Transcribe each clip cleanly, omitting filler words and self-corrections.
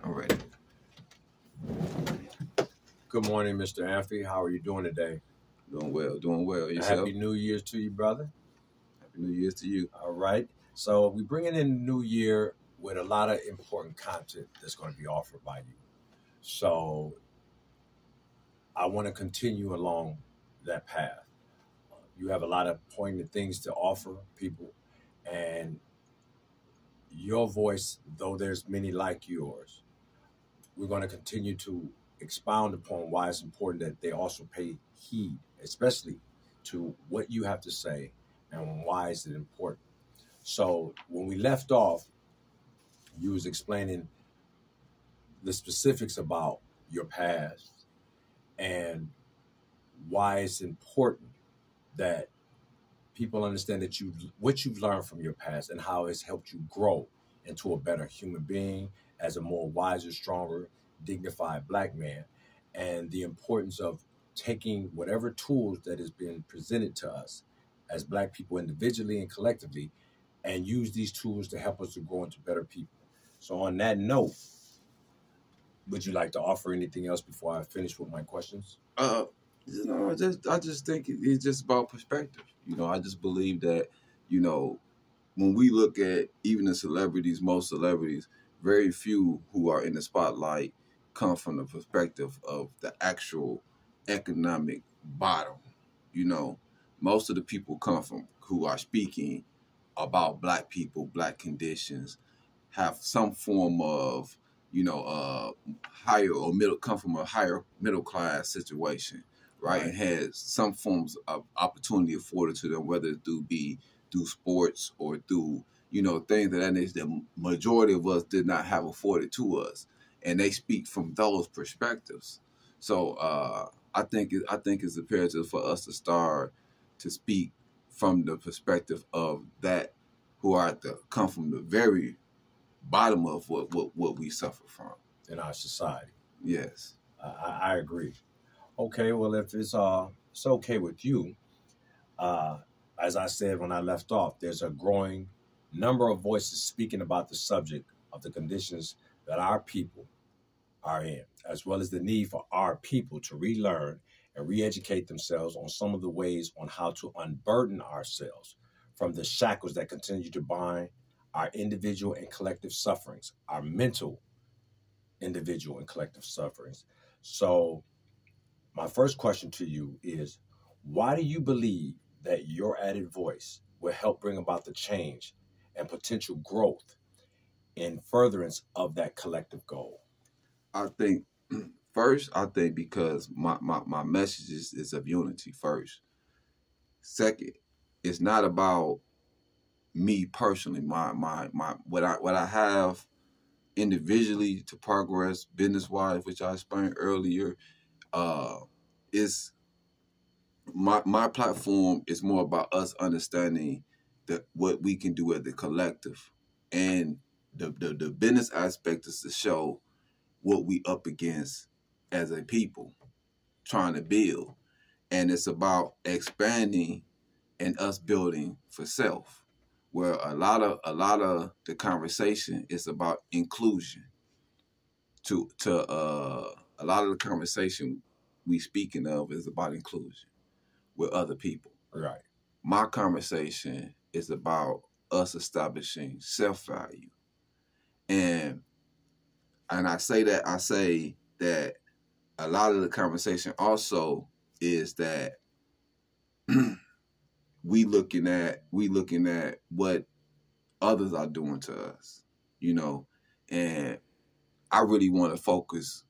I'm ready. Good morning, Mr. Amphy. How are you doing today? Doing well. Yourself? Happy New Year's to you, brother. Happy New Year's to you. All right. So we're bringing in the new year with a lot of important content that's going to be offered by you. So I want to continue along that path. You have a lot of poignant things to offer people, and your voice, though there's many like yours, we're going to continue to expound upon why it's important that they also pay heed, especially to what you have to say and why is it important. So when we left off, you was explaining the specifics about your past and why it's important that people understand that what you've learned from your past and how it's helped you grow into a better human being as a more wiser, stronger, dignified Black man, and the importance of taking whatever tools that has been presented to us as Black people individually and collectively and use these tools to help us to grow into better people. So on that note, would you like to offer anything else before I finish with my questions? I just think it's just about perspective. I just believe that, when we look at even the celebrities, most celebrities, very few who are in the spotlight come from the perspective of the actual economic bottom. Most of the people come from who are speaking about Black people, Black conditions, have some form of, higher or middle, come from a higher middle class situation, right? And has some forms of opportunity afforded to them, whether it through sports or through, things that the majority of us did not have afforded to us. And they speak from those perspectives. So I think it's imperative for us to start to speak from the perspective of that who are come from the very bottom of what we suffer from in our society. Yes, I agree. Okay, well, if it's okay with you, as I said when I left off, there's a growing number of voices speaking about the subject of the conditions that our people are in, as well as the need for our people to relearn and re-educate themselves on some of the ways on how to unburden ourselves from the shackles that continue to bind our individual and collective sufferings, our mental individual and collective sufferings. So my first question to you is, why do you believe that your added voice will help bring about the change and potential growth in furtherance of that collective goal? I think because my message is of unity first. Second, it's not about me personally, my what I have individually to progress business wise, which I explained earlier, is my platform is more about us understanding that what we can do as a collective, and the business aspect is to show what we up against as a people trying to build, and it's about expanding and us building for self, where a lot of the conversation is about inclusion. A lot of the conversation we speaking of is about inclusion with other people. Right. My conversation is about us establishing self-value. And I say that a lot of the conversation also is that we looking at what others are doing to us, and I really want to focus.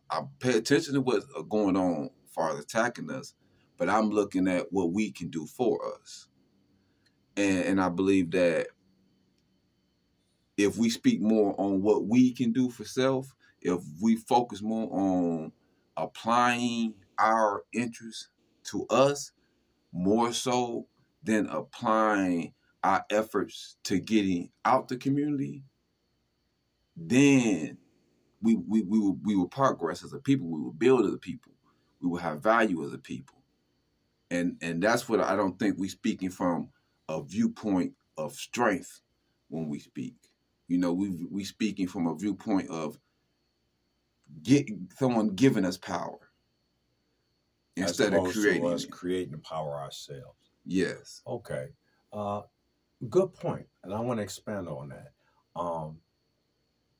I pay attention to what's going on as far as attacking us, but I'm looking at what we can do for us. And I believe that if we speak more on what we can do for self, if we focus more on applying our interests to us, more so than applying our efforts to getting out the community, then we will progress as a people. We will build as a people. We will have value as a people. And that's what I don't think we speaking from a viewpoint of strength when we speak. We speaking from a viewpoint of someone giving us power instead of creating us creating the power ourselves. Yes. Okay. Good point, and I want to expand on that.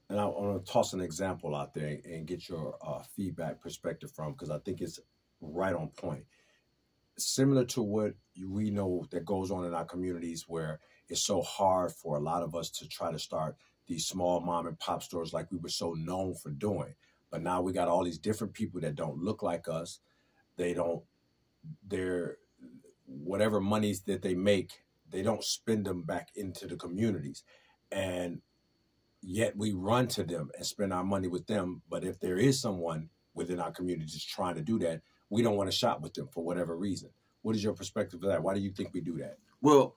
And I want to toss an example out there and get your feedback perspective from, because I think it's right on point. Similar to what we know that goes on in our communities, where it's so hard for a lot of us to try to start these small mom and pop stores like we were so known for doing. But now we got all these different people that don't look like us. They're whatever monies that they make, they don't spend them back into the communities. And yet we run to them and spend our money with them. But if there is someone within our communities trying to do that, we don't want to shop with them for whatever reason. What is your perspective of that? Why do you think we do that? Well,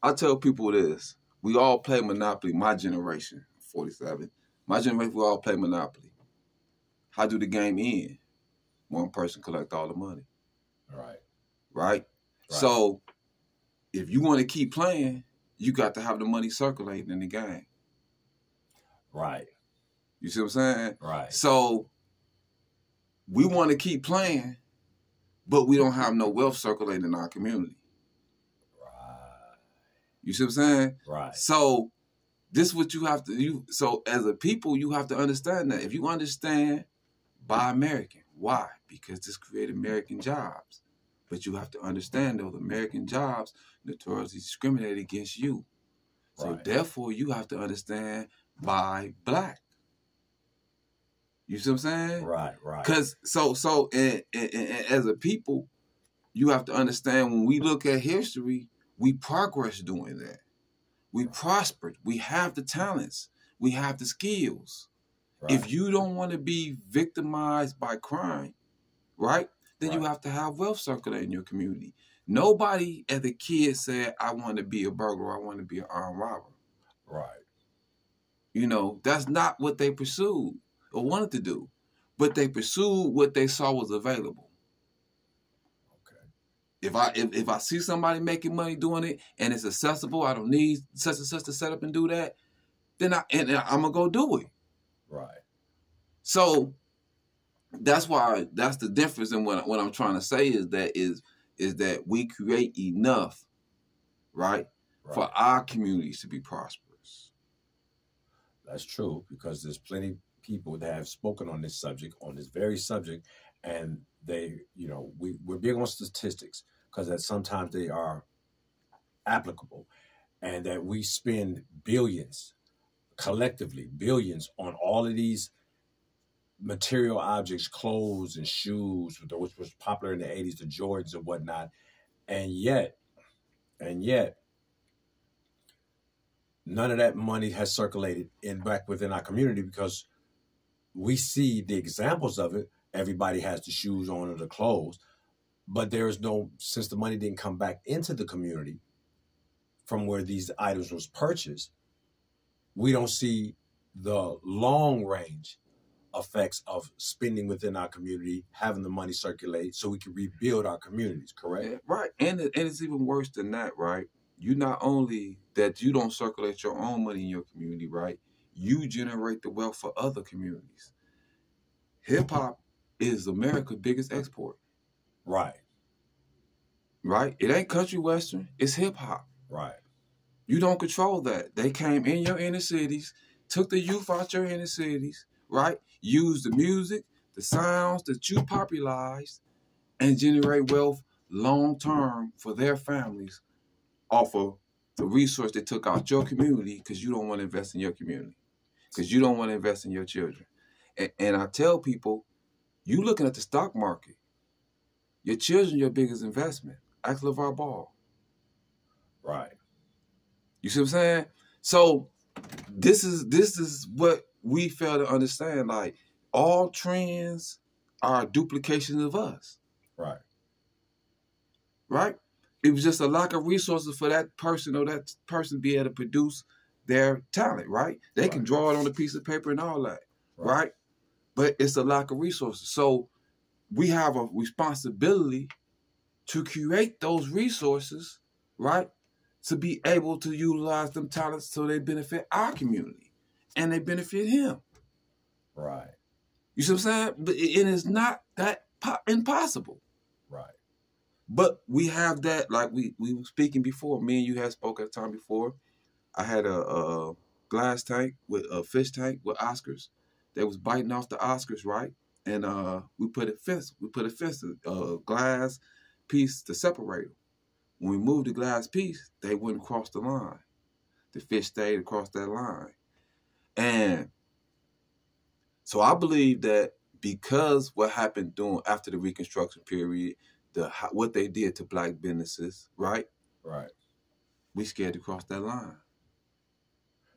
I tell people this. We all play Monopoly. My generation, 47. My generation, we all play Monopoly. How do the game end? One person collect all the money. Right? So if you want to keep playing, you got to have the money circulating in the game. Right. You see what I'm saying? Right. So we want to keep playing, but we don't have no wealth circulating in our community. Right. You see what I'm saying? Right. So this is what you have to do. So as a people, you have to understand that. If you understand Buy American, why? Because this created American jobs. But you have to understand those American jobs notoriously discriminate against you. So therefore, you have to understand Buy Black. You see what I'm saying? Right. Because and as a people, you have to understand when we look at history, we progress doing that. We prospered. We have the talents. We have the skills. Right. If you don't want to be victimized by crime, right, then you have to have wealth circulate in your community. Nobody as a kid said, I want to be a burglar. I want to be an armed robber. Right. That's not what they pursued or wanted to do. But they pursued what they saw was available. Okay. If I see somebody making money doing it and it's accessible, I don't need such and such to set up and do that, then I'm going to go do it. Right. So that's the difference in what I'm trying to say is that we create enough, right, for our communities to be prosperous. That's true, because there's plenty of people that have spoken on this very subject, and we're big on statistics because that sometimes they are applicable, and that we spend billions on all of these material objects, clothes and shoes, which was popular in the 80s, the Jordans and whatnot. And yet, none of that money has circulated back within our community, because we see the examples of it. Everybody has the shoes on or the clothes, but since the money didn't come back into the community from where these items was purchased, we don't see the long range effects of spending within our community, having the money circulate so we can rebuild our communities, correct? Yeah, right. And it's even worse than that, right? You not only that you don't circulate your own money in your community, right? You generate the wealth for other communities. Hip-hop is America's biggest export. Right. Right? It ain't country western, it's hip-hop. Right. You don't control that. They came in your inner cities, took the youth out your inner cities, right? Use the music, the sounds that you popularized, and generate wealth long-term for their families off of the resource they took out your community, because you don't want to invest in your community, because you don't want to invest in your children. And I tell people, you looking at the stock market, your children your biggest investment. Ask LeVar Ball. Right. You see what I'm saying? So this is what we fail to understand. Like, all trends are duplications of us. Right. Right? It was just a lack of resources for that person to be able to produce their talent, right? They can draw it on a piece of paper and all that, right? But it's a lack of resources. So we have a responsibility to create those resources, right? To be able to utilize them talents so they benefit our community and they benefit him. Right. You see what I'm saying? But it is not that impossible. Right. But we have that, like we were speaking before. Me and you had spoke at a time before. I had a glass tank with a fish tank with Oscars. They was biting off the Oscars, right? And we put a fence, a glass piece to separate them. When we moved the glass piece, they wouldn't cross the line. The fish stayed across that line. And so I believe that because what happened after the Reconstruction period, what they did to black businesses, right? Right. We scared to cross that line.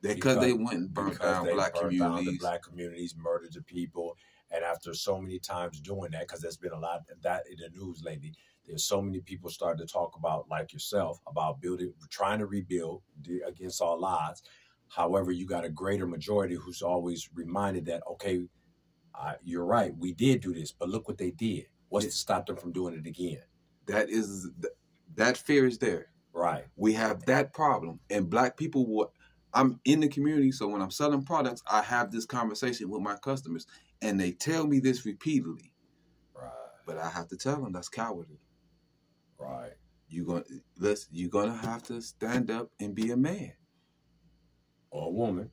Because they went and burnt down black communities. The black communities, murdered the people. And after so many times doing that, because there's been a lot of that in the news lately, there's so many people starting to talk about, like yourself, about trying to rebuild against all odds. However, you got a greater majority who's always reminded that, okay, you're right, we did do this, but look what they did. What's to stop them from doing it again? That fear is there. Right. We have that problem. And black people I'm in the community, so when I'm selling products, I have this conversation with my customers, and they tell me this repeatedly. Right. But I have to tell them that's cowardly. Right. You're gonna have to stand up and be a man. Or a woman.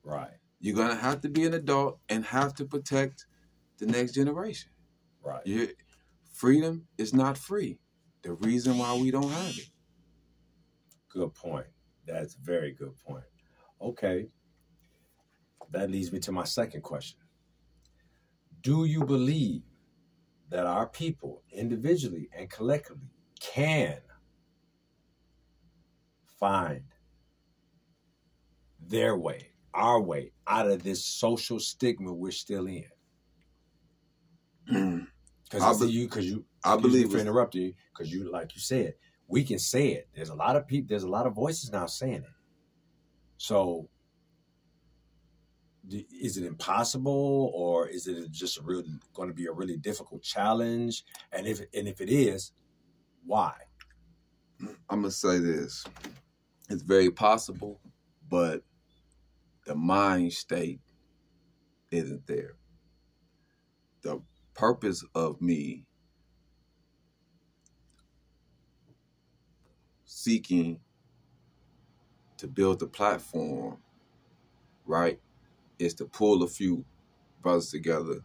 Right. You're gonna have to be an adult and have to protect the next generation. Right. Freedom is not free. The reason why we don't have it. Good point. That's a very good point. Okay. That leads me to my second question. Do you believe that our people, individually and collectively, can find their way, our way, out of this social stigma we're still in? I believe for interrupting you, because you, like you said, we can say it. There's a lot of people. There's a lot of voices now saying it. So, is it impossible, or is it just going to be a really difficult challenge? And if it is, why? I'm gonna say this: it's very possible, but the mind state isn't there. The purpose of me seeking to build the platform, right, is to pull a few brothers together,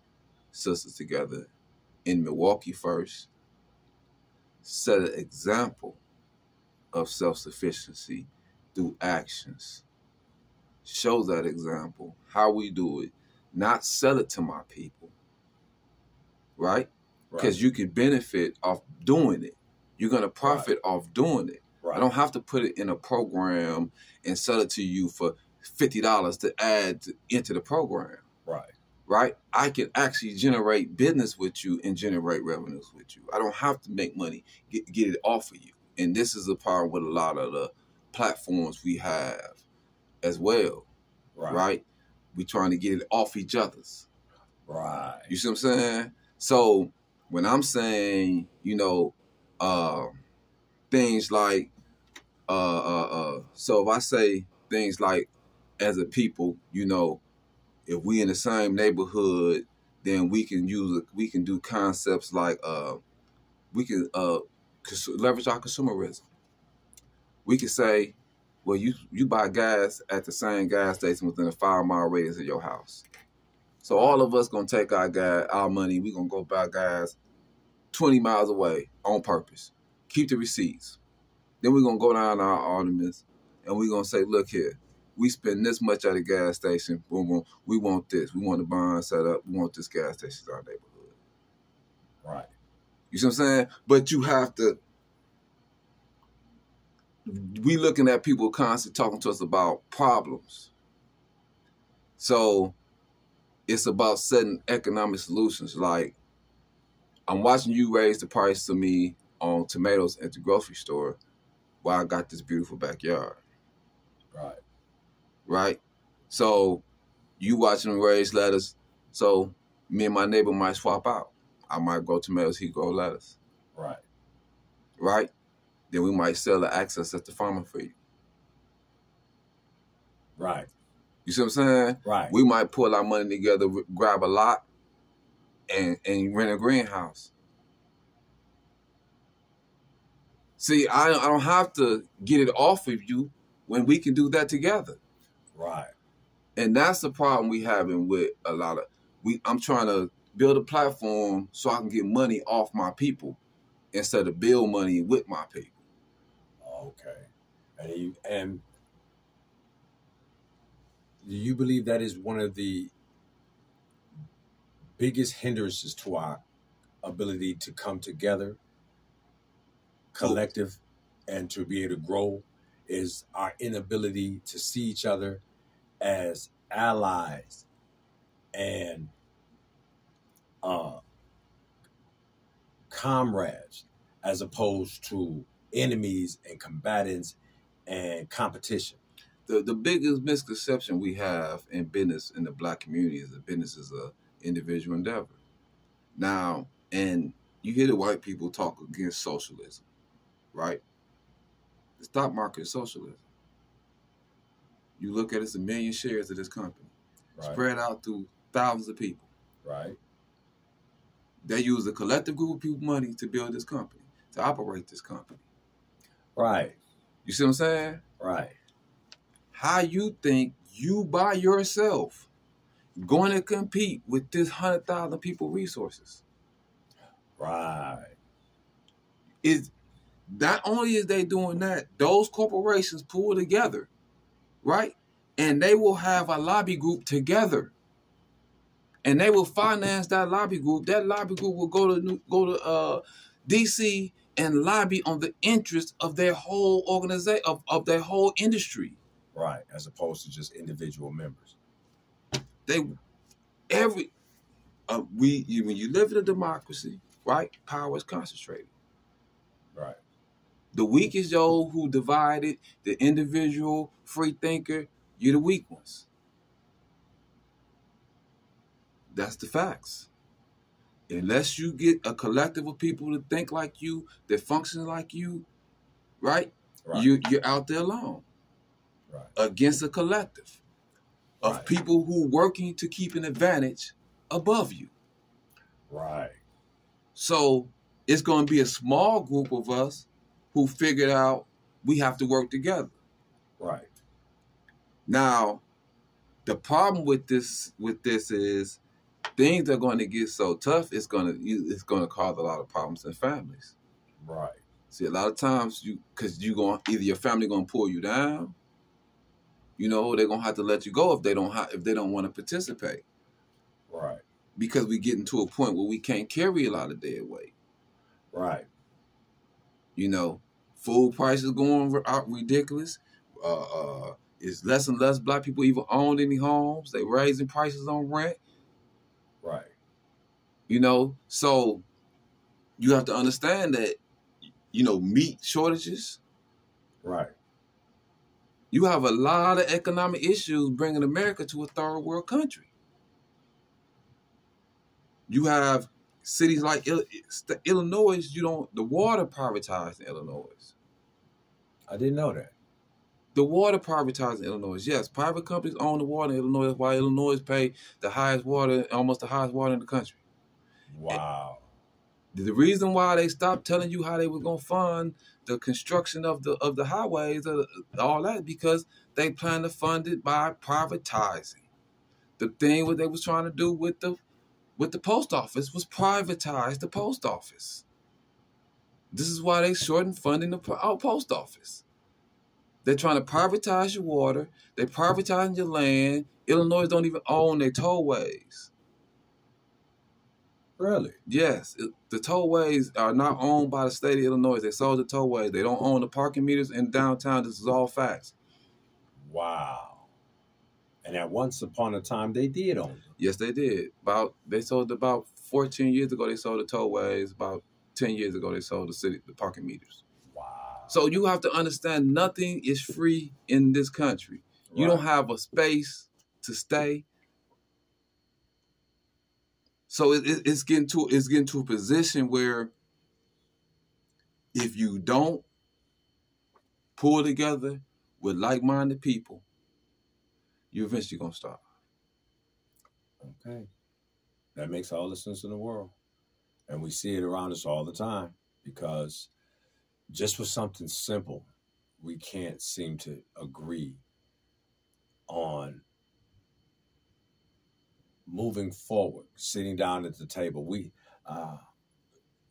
sisters together in Milwaukee first, set an example of self-sufficiency through actions, show that example, how we do it, not sell it to my people, right? Because you can benefit off doing it. You're going to profit off doing it. Right. I don't have to put it in a program and sell it to you for $50 to add into the program. Right? I can actually generate business with you and generate revenues with you. I don't have to make money, get it off of you. And this is a problem with a lot of the platforms we have as well. Right? We trying to get it off each other's. Right. You see what I'm saying? So when I'm saying, things like, so if I say things like, as a people, if we in the same neighborhood, then we can do concepts like, we can leverage our consumerism. We can say, well, you buy gas at the same gas station within a 5-mile radius of your house. So all of us gonna take our money, we gonna go buy gas 20 miles away on purpose. Keep the receipts. Then we're gonna go down our ornaments and we're gonna say, look here, we spend this much at a gas station. We want this. We want the bond set up. We want this gas station in our neighborhood. Right. You see what I'm saying? But you have to. We looking at people constantly talking to us about problems. So it's about setting economic solutions. Like, I'm watching you raise the price to me on tomatoes at the grocery store while I got this beautiful backyard. Right? So you watching them raise lettuce. So me and my neighbor might swap out. I might grow tomatoes, he grow lettuce. Right? Then we might sell the access at the farmer for you. Right. You see what I'm saying? Right. We might pull our money together, grab a lot, and rent a greenhouse. See, I don't have to get it off of you when we can do that together. Right. And that's the problem we having with a lot of I'm trying to build a platform so I can get money off my people instead of build money with my people. Okay. And do you believe that is one of the biggest hindrances to our ability to come together, collective, and to be able to grow, is our inability to see each other as allies and comrades, as opposed to enemies and combatants and competition? The biggest misconception we have in business in the Black community is that business is a individual endeavor. Now, and you hear the white people talk against socialism, right? The stock market is socialism. You look at it's 1 million shares of this company, right, spread out through thousands of people. Right. They use a collective group of people money to build this company, to operate this company. Right. You see what I'm saying? Right. How you think you by yourself going to compete with this 100,000 people resources? Right. Is not only is they doing that, those corporations pull together, right? And they will have a lobby group together. And they will finance that lobby group. That lobby group will go to DC and lobby on the interest of their whole organization, of their whole industry. Right, as opposed to just individual members. When you live in a democracy, right, power is concentrated. Right. The weak is those who divided, the individual, free thinker, you're the weak ones. That's the facts. Unless you get a collective of people to think like you, that function like you, right? You're out there alone. Right. Against a collective of people who are working to keep an advantage above you. Right. So it's going to be a small group of us who figured out we have to work together. Right. Now, the problem with this is things are going to get so tough. It's going to cause a lot of problems in families. Right. See, a lot of times either your family going to pull you down. They're going to have to let you go if they don't want to participate. Right. Because we getting to a point where we can't carry a lot of dead weight. Right. Food prices going out ridiculous. It's less and less Black people even own any homes. They raising prices on rent. Right. So you have to understand that, meat shortages. Right. You have a lot of economic issues bringing America to a third world country. You have cities like Illinois, the water privatized in Illinois. I didn't know that. The water privatized in Illinois. Yes, private companies own the water in Illinois. That's why Illinois pay almost the highest water in the country. Wow. And the reason why they stopped telling you how they were going to fund the construction of the highways, all that, because they plan to fund it by privatizing. The thing what they was trying to do with the post office was privatize the post office. This is why they shortened funding the post office. They're trying to privatize your water. They're privatizing your land. Illinois don't even own their tollways. Really? Yes. The tollways are not owned by the state of Illinois. They sold the tollways. They don't own the parking meters in downtown. This is all facts. Wow. And at once upon a time, they did own them. Yes, they did. They sold about 14 years ago. They sold the tollways. About 10 years ago, they sold the parking meters. Wow. So you have to understand nothing is free in this country. You don't have a space to stay. So it's getting to a position where if you don't pull together with like-minded people you eventually gonna stop. Okay. That makes all the sense in the world. And we see it around us all the time because just for something simple, we can't seem to agree on moving forward, sitting down at the table.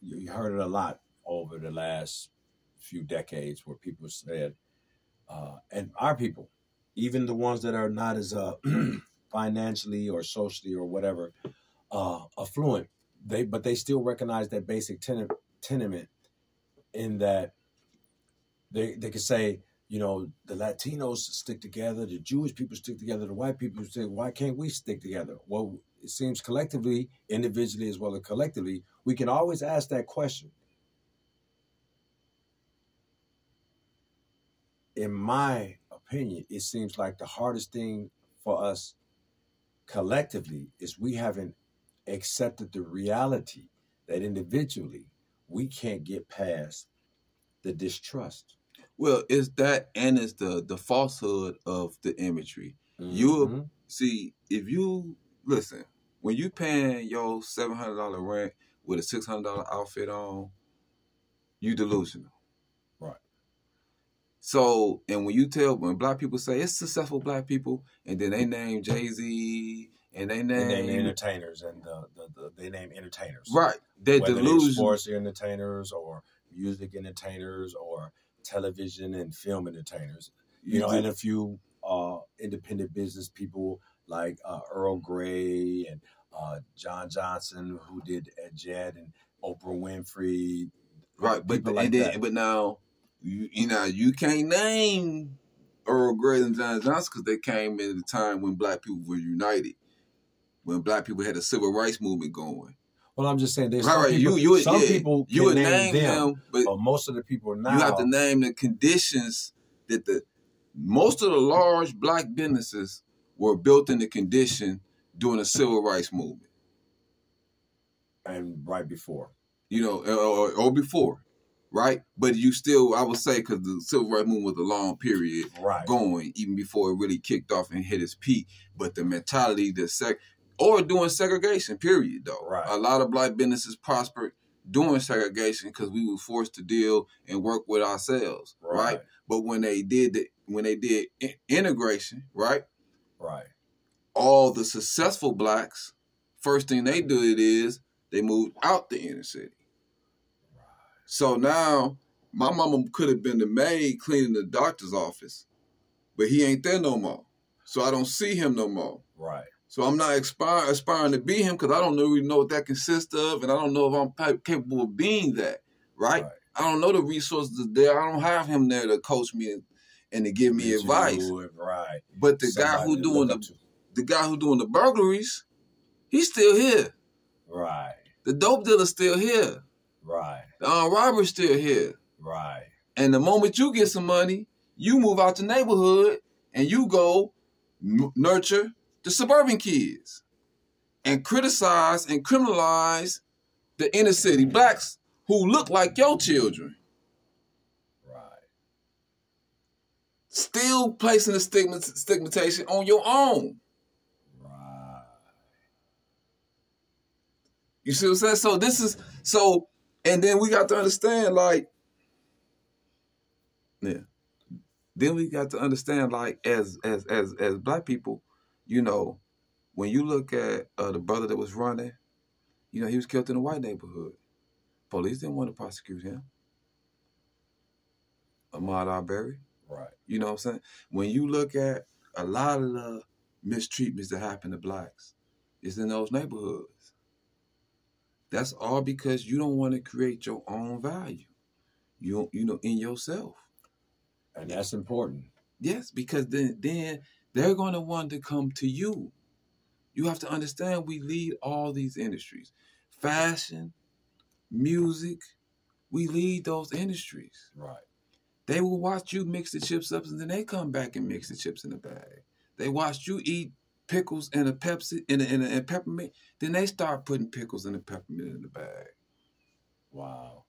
You heard it a lot over the last few decades where people said, and our people, even the ones that are not as financially or socially or whatever affluent, but they still recognize that basic tenement in that they could say, you know, the Latinos stick together, the Jewish people stick together, the white people say, why can't we stick together? Well, it seems collectively, individually as well as collectively, we can always ask that question. In my opinion, it seems like the hardest thing for us collectively is we haven't accepted the reality that individually we can't get past the distrust. Well, it's that, and it's the falsehood of the imagery. Mm-hmm. You see, if you listen, when you paying your $700 rent with a $600 outfit on, you delusional. Right. So, and when black people say it's successful black people, and then they name Jay-Z and they name entertainers and they name entertainers. Right. They're delusional. Sports entertainers or music entertainers or television and film entertainers. You know, and a few independent business people like Earl Grey and John Johnson, who did Jet, and Oprah Winfrey. Right, but now you can't name Earl Grey and John Johnson because they came in at a time when black people were united, when black people had a civil rights movement going. Well, I'm just saying, there's some people you would name them, but most of the people now, you have to name the conditions that most of the large black businesses were built in the condition during the civil rights movement, and right before, you know, or before, right? But you still, I would say, because the civil rights movement was a long period going, even before it really kicked off and hit its peak. But the mentality, or doing segregation, period, though. Right. A lot of black businesses prospered doing segregation because we were forced to deal and work with ourselves, right? But when they did integration, right? Right. All the successful blacks, first thing they did is they moved out the inner city. Right. So now my mama could have been the maid cleaning the doctor's office, but he ain't there no more. So I don't see him no more. Right. So I'm not aspiring to be him because I don't really know what that consists of, and I don't know if I'm capable of being that, right? I don't know the resources there. I don't have him there to coach me and to give me advice. Right. But the guy who doing the burglaries, he's still here. Right. The dope dealer's still here. Right. The armed robber's still here. Right. And the moment you get some money, you move out the neighborhood and you go nurture the suburban kids and criticize and criminalize the inner city blacks who look like your children. Right. Still placing the stigmatization on your own. Right. You see what I'm saying? And then we got to understand, Then we got to understand, as black people, you know, when you look at the brother that was running, you know, he was killed in a white neighborhood. Police didn't want to prosecute him. Ahmaud Arbery. Right. You know what I'm saying? When you look at a lot of the mistreatments that happen to blacks, it's in those neighborhoods. That's all because you don't want to create your own value. You know, in yourself. And that's important. Yes, because then they're going to want to come to you. You have to understand we lead all these industries. Fashion, music, we lead those industries. Right. They will watch you mix the chips up and then they come back and mix the chips in the bag. They watch you eat pickles and a Pepsi and peppermint, then they start putting pickles and a peppermint in the bag. Wow.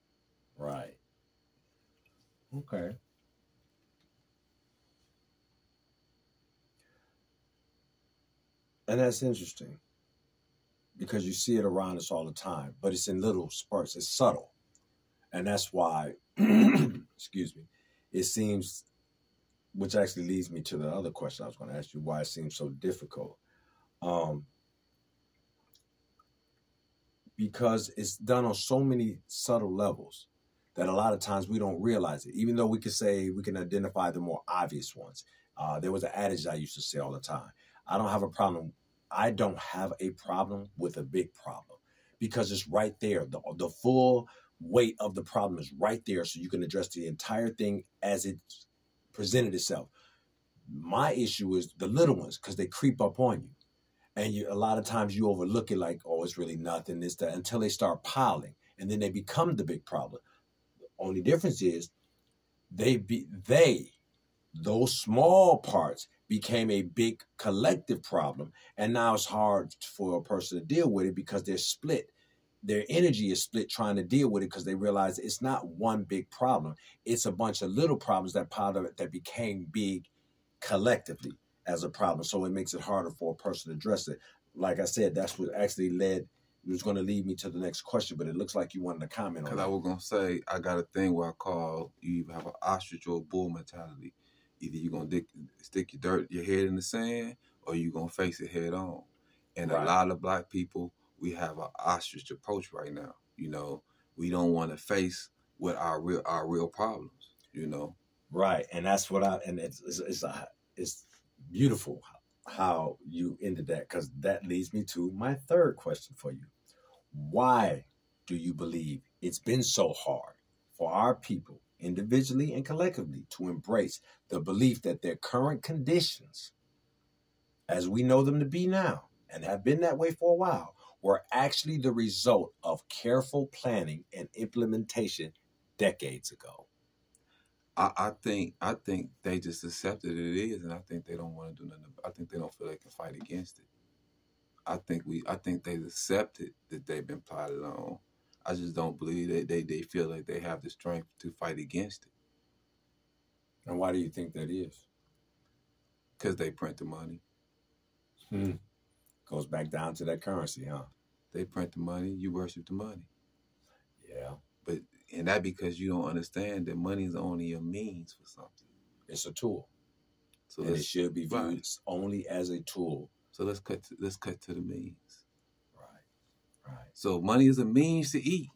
Right. Okay. And that's interesting because you see it around us all the time, but it's in little spurts. It's subtle. And that's why, excuse me, it seems, which actually leads me to the other question I was going to ask you, why it seems so difficult. Because it's done on so many subtle levels that a lot of times we don't realize it, even though we can say we can identify the more obvious ones. There was an adage I used to say all the time. I don't have a problem with a big problem because it's right there. The full weight of the problem is right there, so you can address the entire thing as it presented itself. My issue is the little ones because they creep up on you. And a lot of times you overlook it like, oh, it's really nothing, this, that, until they start piling. And then they become the big problem. The only difference is those small parts became a big collective problem. And now it's hard for a person to deal with it because they're split. Their energy is split trying to deal with it because they realize it's not one big problem. It's a bunch of little problems that piled up that became big collectively as a problem. So it makes it harder for a person to address it. Like I said, that's what actually it was going to lead me to the next question, but it looks like you wanted to comment on that. Because I was going to say, I got a thing where I call, you either have an ostrich or a bull mentality. Either you're going to stick your head in the sand or you're going to face it head on. And a lot of Black people, we have an ostrich approach right now. You know, we don't want to face with our real problems, you know. Right. And that's what it's beautiful how you ended that, because that leads me to my third question for you. Why do you believe it's been so hard for our people, individually and collectively, to embrace the belief that their current conditions, as we know them to be now, and have been that way for a while, were actually the result of careful planning and implementation decades ago? I think they just accepted it is, and I think they don't want to do nothing. I think they don't feel they can fight against it. I think they've accepted that they've been plotted on. I just don't believe they feel like they have the strength to fight against it. And why do you think that is? Because they print the money. Goes back down to that currency, huh? They print the money, you worship the money. Yeah. And that because you don't understand that money is only a means for something. It's a tool. So it should be viewed only as a tool. So let's cut to the means. Right. So money is a means to eat,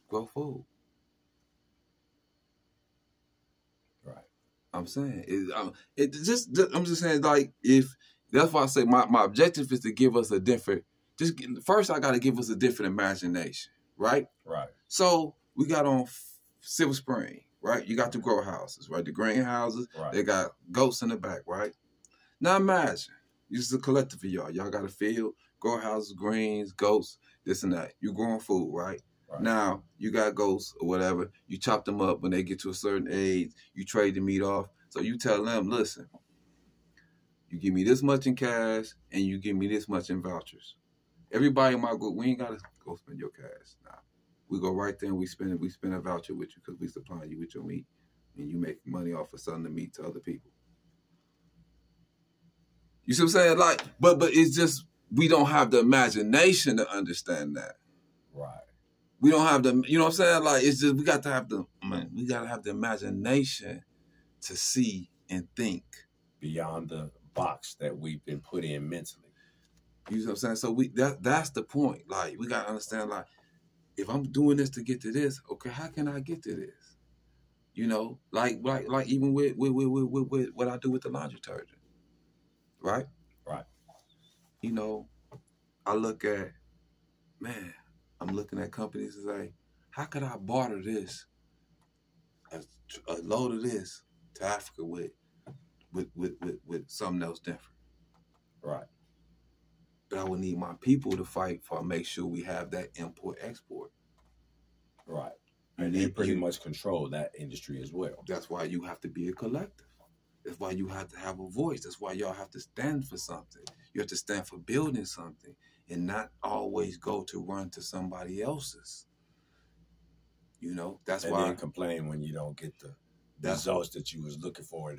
grow food. Right. I'm saying I'm just saying, like, if that's why I say my objective is to give us a different. First, I got to give us a different imagination, right? Right. So we got on Silver Spring, right? You got the grow houses, right? The greenhouses. Right. They got goats in the back, right? Now imagine, this is a collective of y'all. Y'all got a field, grow houses, greens, goats, this and that. You growing food, right? Now you got goats or whatever. You chop them up when they get to a certain age. You trade the meat off. So you tell them, listen, you give me this much in cash and you give me this much in vouchers. Everybody in my group, we ain't gotta go spend your cash. Nah. We go right there and we spend a voucher with you because we supplying you with your meat. And you make money off of selling the meat to other people. You see what I'm saying? Like, but it's just we don't have the imagination to understand that. Right. We don't have the, you know what I'm saying? Like, it's just we gotta have the imagination to see and think beyond the box that we've been put in mentally. You know what I'm saying? So that's the point. Like, we gotta understand, like, if I'm doing this to get to this, okay, how can I get to this? You know, like even with what I do with the laundry detergent, right? Right. You know, I look at, man, I'm looking at companies and say, how could I barter this, a load of this to Africa with something else different? Right. But I would need my people to fight for, make sure we have that import-export. Right. And they pretty much control that industry as well. That's why you have to be a collective. That's why you have to have a voice. That's why y'all have to stand for something. You have to stand for building something and not always go to run to somebody else's. You know, that's why. And then complain when you don't get the results that you was looking for,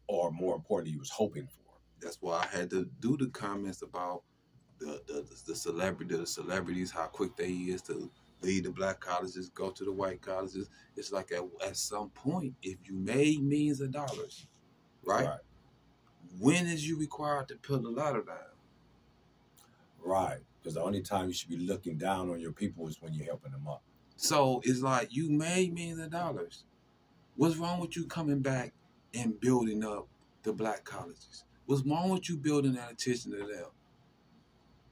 or more importantly, you was hoping for. That's why I had to do the comments about the celebrities, how quick they is to leave the black colleges, go to the white colleges. It's like at some point, if you made millions of dollars, right? When is you required to put the ladder down? Right. Because the only time you should be looking down on your people is when you're helping them up. So it's like you made millions of dollars. What's wrong with you coming back and building up the black colleges? What's wrong with you building that attention to them?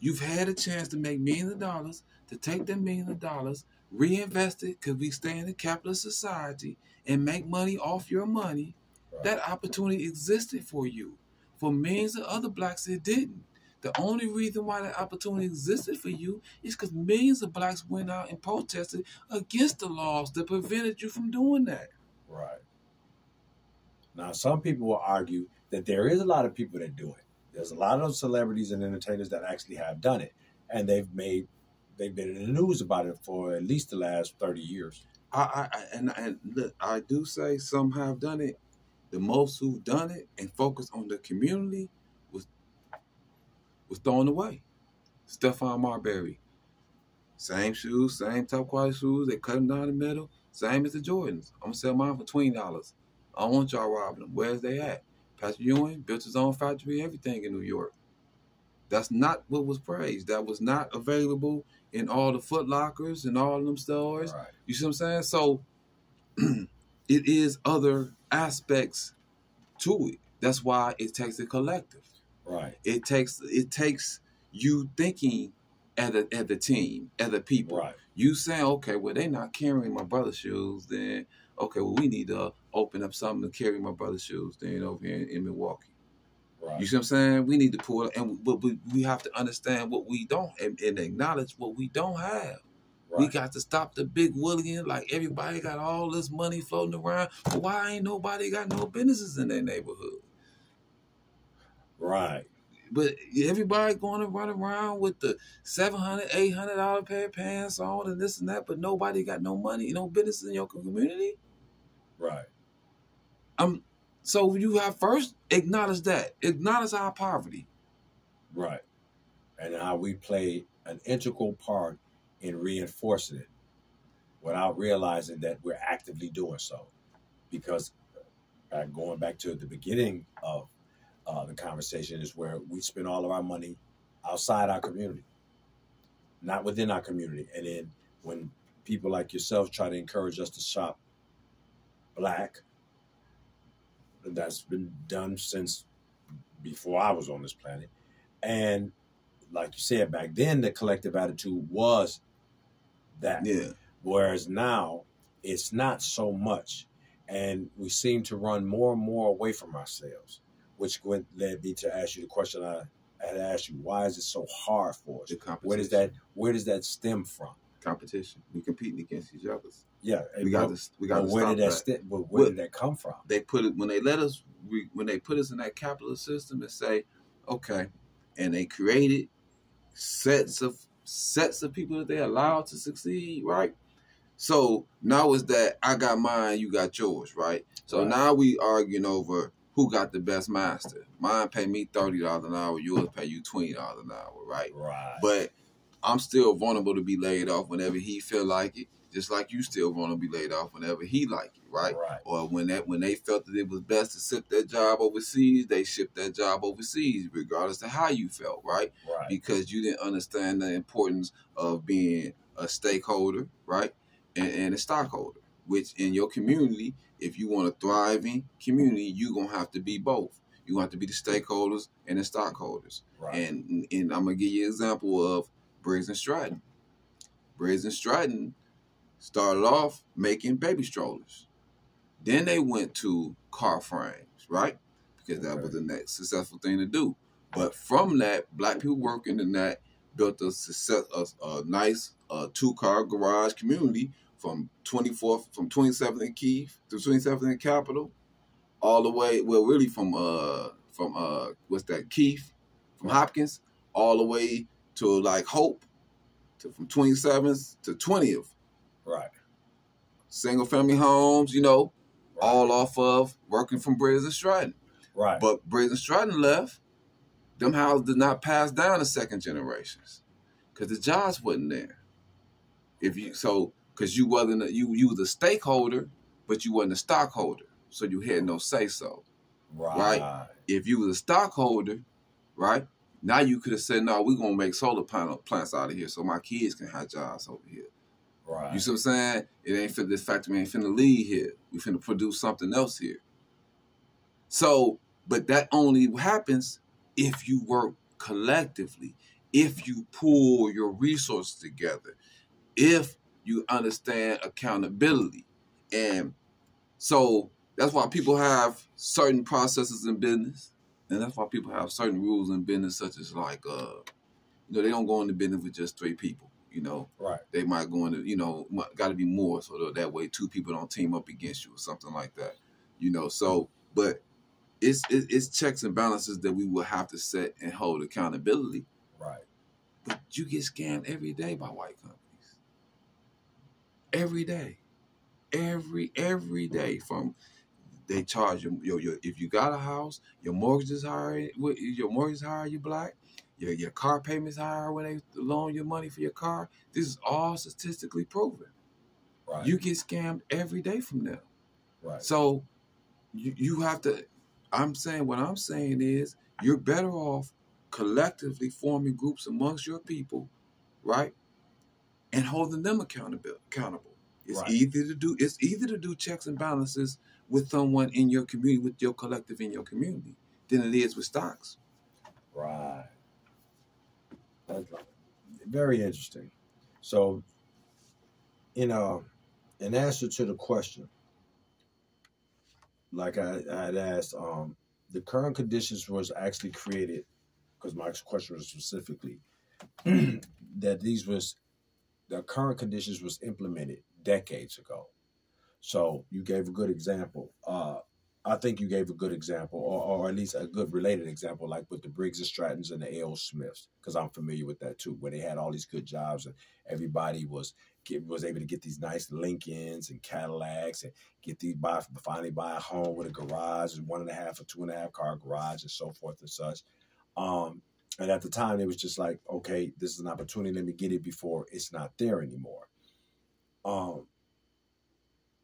You've had a chance to make millions of dollars, to take them millions of dollars, reinvest it, because we stay in a capitalist society, and make money off your money. Right. That opportunity existed for you. For millions of other blacks, it didn't. The only reason why that opportunity existed for you is because millions of blacks went out and protested against the laws that prevented you from doing that. Right. Now, some people will argue that there is a lot of people that do it. There's a lot of celebrities and entertainers that actually have done it, and they've been in the news about it for at least the last 30 years. And look, I do say some have done it. The most who've done it and focused on the community was thrown away. Stephon Marbury, same shoes, same top quality shoes. They cut them down the middle, same as the Jordans. I'm gonna sell mine for $20. I don't want y'all robbing them. Where's they at? Patrick Ewing built his own factory, everything in New York. That's not what was praised. That was not available in all the Foot Lockers and all of them stores. Right. You see what I'm saying? So it is other aspects to it. That's why it takes a collective. Right. It takes you thinking as a team, as a people. Right. You saying, okay, well, they're not carrying my brother's shoes, then okay, well, we need to open up something to carry my brother's shoes then over here in Milwaukee. Right. You see what I'm saying? We need to pull it, but we have to understand what we don't and acknowledge what we don't have. Right. We got to stop the big willying, like everybody got all this money floating around. But why ain't nobody got no businesses in their neighborhood? Right. But everybody going to run around with the $700, $800 pair of pants on and this and that, but nobody got no money, no business in your community. Right. So you have first acknowledge that. Acknowledge our poverty. Right. And how we play an integral part in reinforcing it without realizing that we're actively doing so. Because going back to the beginning of the conversation is where we spend all of our money outside our community, not within our community. And then when people like yourself try to encourage us to shop black, that's been done since before I was on this planet. And like you said, back then, the collective attitude was that. Yeah. Whereas now, it's not so much. And we seem to run more and more away from ourselves, which led me to ask you the question I had asked you. Why is it so hard for us? Where does that stem from? Competition. We competing against each other. Yeah, we got to stop that. Where did that come from? They put it when they put us in that capitalist system and say, okay, and they created sets of people that they allowed to succeed, right? So now it's that I got mine, you got yours, right? So now we arguing over who got the best master. Mine pay me $30 an hour, yours pay you $20 an hour, right? Right. But I'm still vulnerable to be laid off whenever he feel like it, just like you still vulnerable to be laid off whenever he like it, right? Right. Or when they felt that it was best to ship that job overseas, they shipped that job overseas, regardless of how you felt, right? Right. Because you didn't understand the importance of being a stakeholder, right? And a stockholder, which in your community, if you want a thriving community, you're going to have to be both. You have to be the stakeholders and the stockholders. Right. And I'm going to give you an example of Briggs and Stratton. Briggs and Stratton started off making baby strollers. Then they went to car frames, right? Because that was the next successful thing to do. But from that, black people working in that built a nice two-car garage community from 27th and Keith to 27th and Capitol, all the way, well, really from Keith, from Hopkins, all the way to like Hope, from 27th to 20th. Right. Single family homes, all off of working from Briggs and Stratton. Right. But Briggs and Stratton left, them houses did not pass down to second generations because the jobs wasn't there. Because you wasn't you was a stakeholder, but you wasn't a stockholder, so you had no say so. Right? If you was a stockholder, right, now you could have said, no, we're gonna make solar panel plants out of here so my kids can have jobs over here. Right. You see what I'm saying? It ain't for this factory ain't finna leave here. We finna produce something else here. So, but that only happens if you work collectively, if you pool your resources together, if you understand accountability. And so that's why people have certain processes in business, and that's why people have certain rules in business, such as like, they don't go into business with just 3 people. Right. They might go into, got to be more, so that way 2 people don't team up against you or something like that. So, but it's checks and balances that we will have to set and hold accountability. Right. But you get scammed every day by white companies. Every day. Every day. From they charge you if you got a house, your mortgage is higher. You black. Your car payment's higher when they loan your money for your car. This is all statistically proven. Right. You get scammed every day from them. Right. So you have to. What I'm saying is you're better off collectively forming groups amongst your people, right, and holding them accountable. It's right. Easier to do checks and balances with someone in your community, with your collective in your community, than it is with stocks. Right. That's very interesting. So, in answer to the question, like I had asked, the current conditions was actually created, because my question was specifically that the current conditions was implemented decades ago. So you gave a good example. I think you gave a good example, or at least a good related example, like with the Briggs and Strattons and the A.O. Smiths, because I'm familiar with that too, where they had all these good jobs and everybody was able to get these nice Lincolns and Cadillacs and finally buy a home with a garage and 1.5 or 2.5 car garage and so forth and such. And at the time, it was just like, okay, this is an opportunity. Let me get it before it's not there anymore.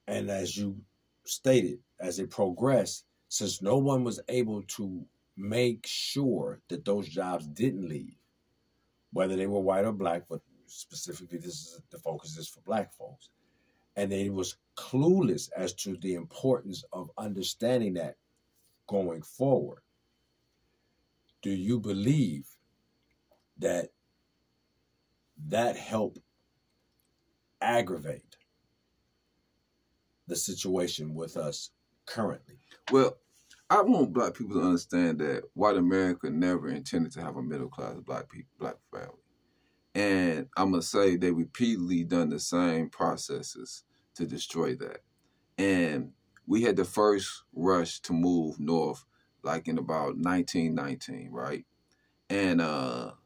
And as you stated, as it progressed, since no one was able to make sure that those jobs didn't leave, whether they were white or black, but specifically the focus is for black folks, and they was clueless as to the importance of understanding that going forward. Do you believe that helped aggravate the situation with us currently? Well, I want black people to understand that white America never intended to have a middle class black family. And I'm going to say they repeatedly done the same processes to destroy that. And we had the first rush to move north like in about 1919, right? And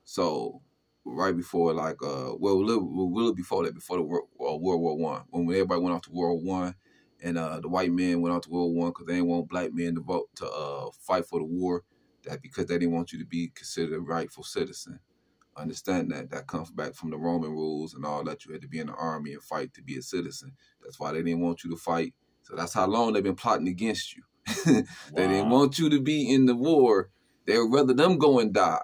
so right before like, a little before that, before the World War I, when everybody went off to World War I, and the white men went off to World War I because they didn't want black men to vote to fight for the war, that because they didn't want you to be considered a rightful citizen. Understand that comes back from the Roman rules and all that. You had to be in the army and fight to be a citizen. That's why they didn't want you to fight. So that's how long they've been plotting against you. They didn't want you to be in the war. They would rather them go and die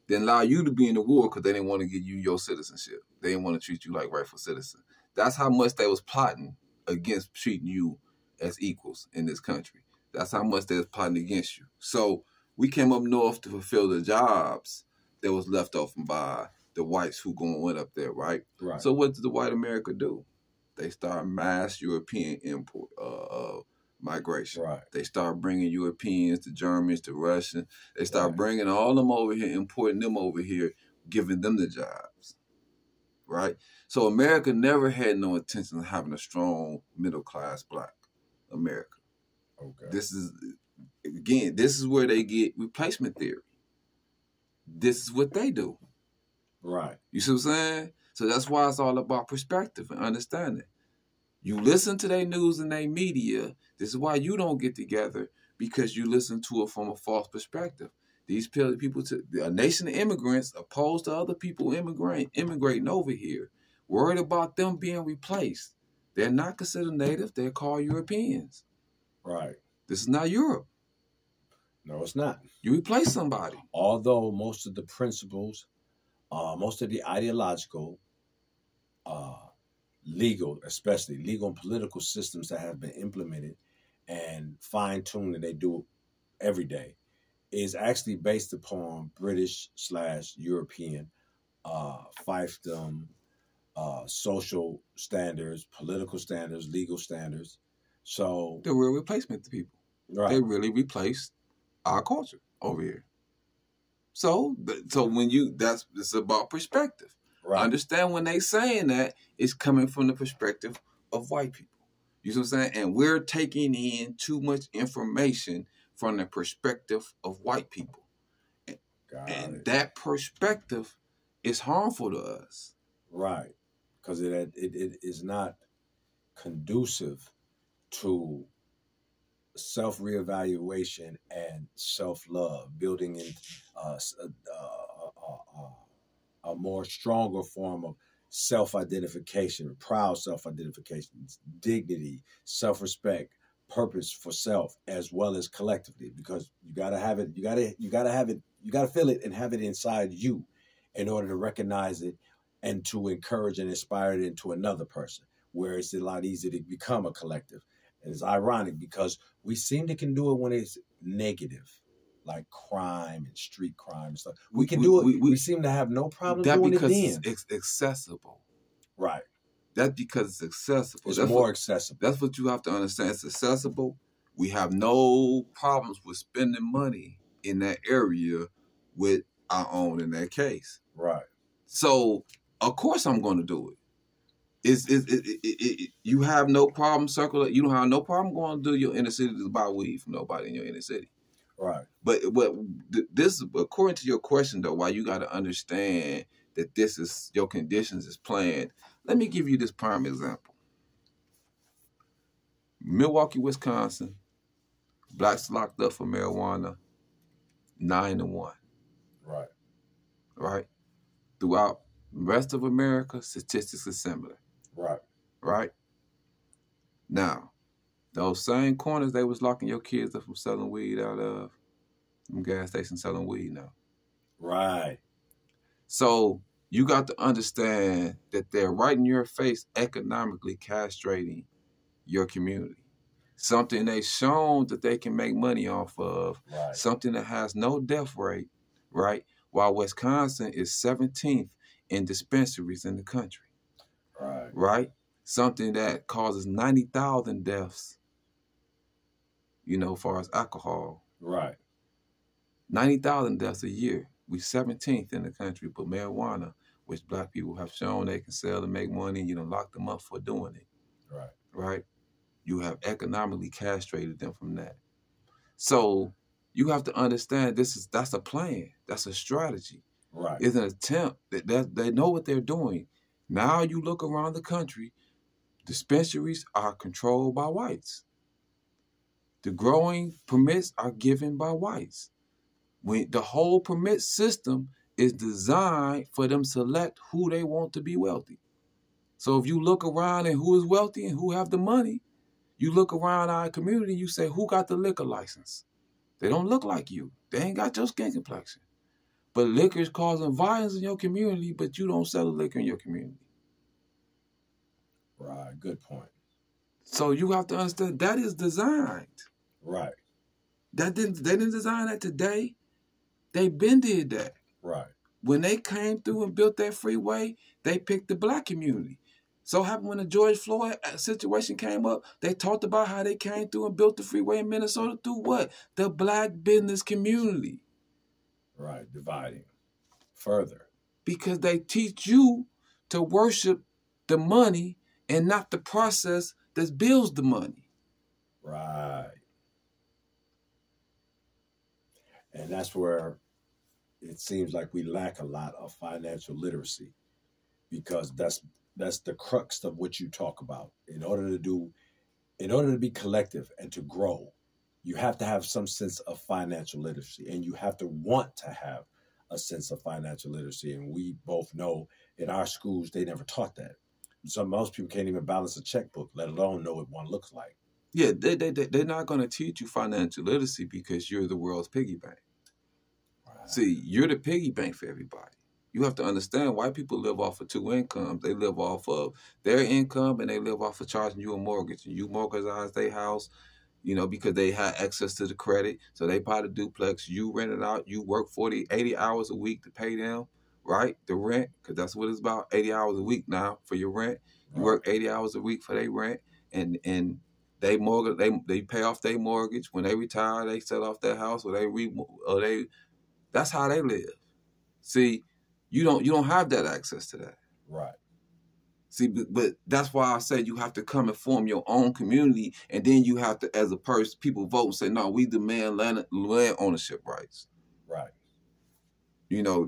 than allow you to be in the war because they didn't want to give you your citizenship. They didn't want to treat you like rightful citizen. That's how much they was plotting against treating you as equals in this country. That's how much they was plotting against you. So we came up north to fulfill the jobs that was left open by the whites who went up there, right? Right. So what did the white America do? They start mass European import migration. Right. They start bringing Europeans, to Germans, to Russians. They start bringing all them over here, importing them over here, giving them the jobs, right? So America never had no intention of having a strong middle class black America. Okay. This is where they get replacement theory. This is what they do. Right. You see what I'm saying? So that's why it's all about perspective and understanding. You listen to their news and their media. This is why you don't get together, because you listen to it from a false perspective. These people, a nation of immigrants opposed to other people immigrating over here, worried about them being replaced. They're not considered native. They're called Europeans. Right. This is not Europe. No, it's not. You replace somebody. Although most of the principles, most of the ideological, legal, especially legal and political systems that have been implemented and fine-tuned, and they do every day, is actually based upon British/European fiefdom, social standards, political standards, legal standards. So they're real replacement to people. Right. They really replaced our culture over here. So when it's about perspective. Right. Understand when they saying that, it's coming from the perspective of white people. You see what I'm saying? And we're taking in too much information from the perspective of white people. And that perspective is harmful to us. Right. Because it is not conducive to self-reevaluation and self-love, building in a more stronger form of self-identification, proud self-identification, dignity, self-respect, purpose for self as well as collectively, because you got to have it, you got to have it, you got to feel it and have it inside you in order to recognize it and to encourage and inspire it into another person, where it's a lot easier to become a collective. And it's ironic because we seem to can do it when it's negative, like crime and street crime and stuff. We can do it. We seem to have no problem doing it then. That because it's accessible. Right. That's because it's accessible. It's more accessible. That's what you have to understand. It's accessible. We have no problems with spending money in that area with our own in that case. Right. So, of course I'm going to do it. You have no problem circulating. You don't have no problem going to do your inner city to buy weed from nobody in your inner city. Right. But this, according to your question, though, why you got to understand that this is your conditions is planned. Let me give you this prime example. Milwaukee, Wisconsin, blacks locked up for marijuana, 9-1. Right. Right. Throughout the rest of America, statistics are similar. Right. Right. Now, those same corners they was locking your kids up from selling weed out of, them gas stations selling weed now. Right. So you got to understand that they're right in your face economically castrating your community. Something they've shown that they can make money off of, right. Something that has no death rate, right? While Wisconsin is 17th in dispensaries in the country. Right. Right? Something that causes 90,000 deaths, as far as alcohol. Right. 90,000 deaths a year. We 17th in the country, but marijuana, which black people have shown they can sell and make money, you don't lock them up for doing it. Right. Right? You have economically castrated them from that. So you have to understand that's a plan. That's a strategy. Right. It's an attempt. That they know what they're doing. Now you look around the country, dispensaries are controlled by whites. The growing permits are given by whites. When the whole permit system is designed for them to select who they want to be wealthy. So if you look around and who is wealthy and who have the money, you look around our community, you say, who got the liquor license? They don't look like you. They ain't got your skin complexion. But liquor is causing violence in your community, but you don't sell the liquor in your community. Right, good point. So you have to understand that is designed. Right. They didn't design that today. They been did that. Right. When they came through and built that freeway, they picked the black community. So happened when the George Floyd situation came up, they talked about how they came through and built the freeway in Minnesota through what? The black business community. Right, dividing further. Because they teach you to worship the money and not the process that builds the money. Right. And that's where it seems like we lack a lot of financial literacy, because that's the crux of what you talk about. In order to be collective and to grow, you have to have some sense of financial literacy, and you have to want to have a sense of financial literacy. And we both know in our schools, they never taught that. So most people can't even balance a checkbook, let alone know what one looks like. Yeah, they're not going to teach you financial literacy because you're the world's piggy bank. Right. See, you're the piggy bank for everybody. You have to understand white people live off of two incomes. They live off of their income and they live off of charging you a mortgage. And you mortgage their house, because they had access to the credit. So they buy the duplex. You rent it out. You work 40, 80 hours a week to pay them, right? The rent, because that's what it's about, 80 hours a week now for your rent. You work 80 hours a week for their rent. And they they pay off their mortgage. When they retire, they sell off their house or that's how they live. See, you don't have that access to that. Right. See, but that's why I say you have to come and form your own community, and then you have to, as a person, people vote and say, no, we demand land ownership rights. Right.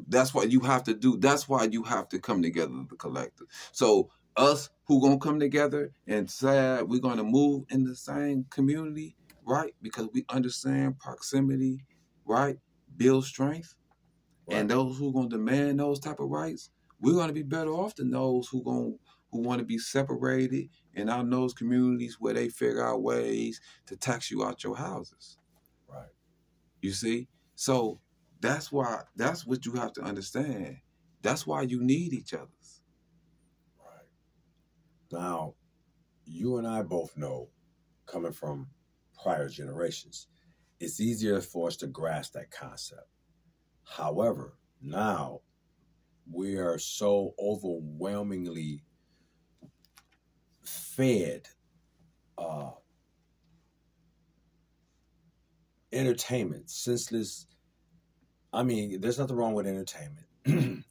That's what you have to do. That's why you have to come together, the collective. So us who gonna come together and say we're gonna move in the same community, right? Because we understand proximity, right? Build strength. Right. And those who gonna demand those type of rights, we're gonna be better off than those who want to be separated in our those communities where they figure out ways to tax you out your houses. Right. You see? So that's what you have to understand. That's why you need each other. Right. Now, you and I both know, coming from prior generations, it's easier for us to grasp that concept. However, now we are so overwhelmingly fed entertainment, senseless. I mean, there's nothing wrong with entertainment.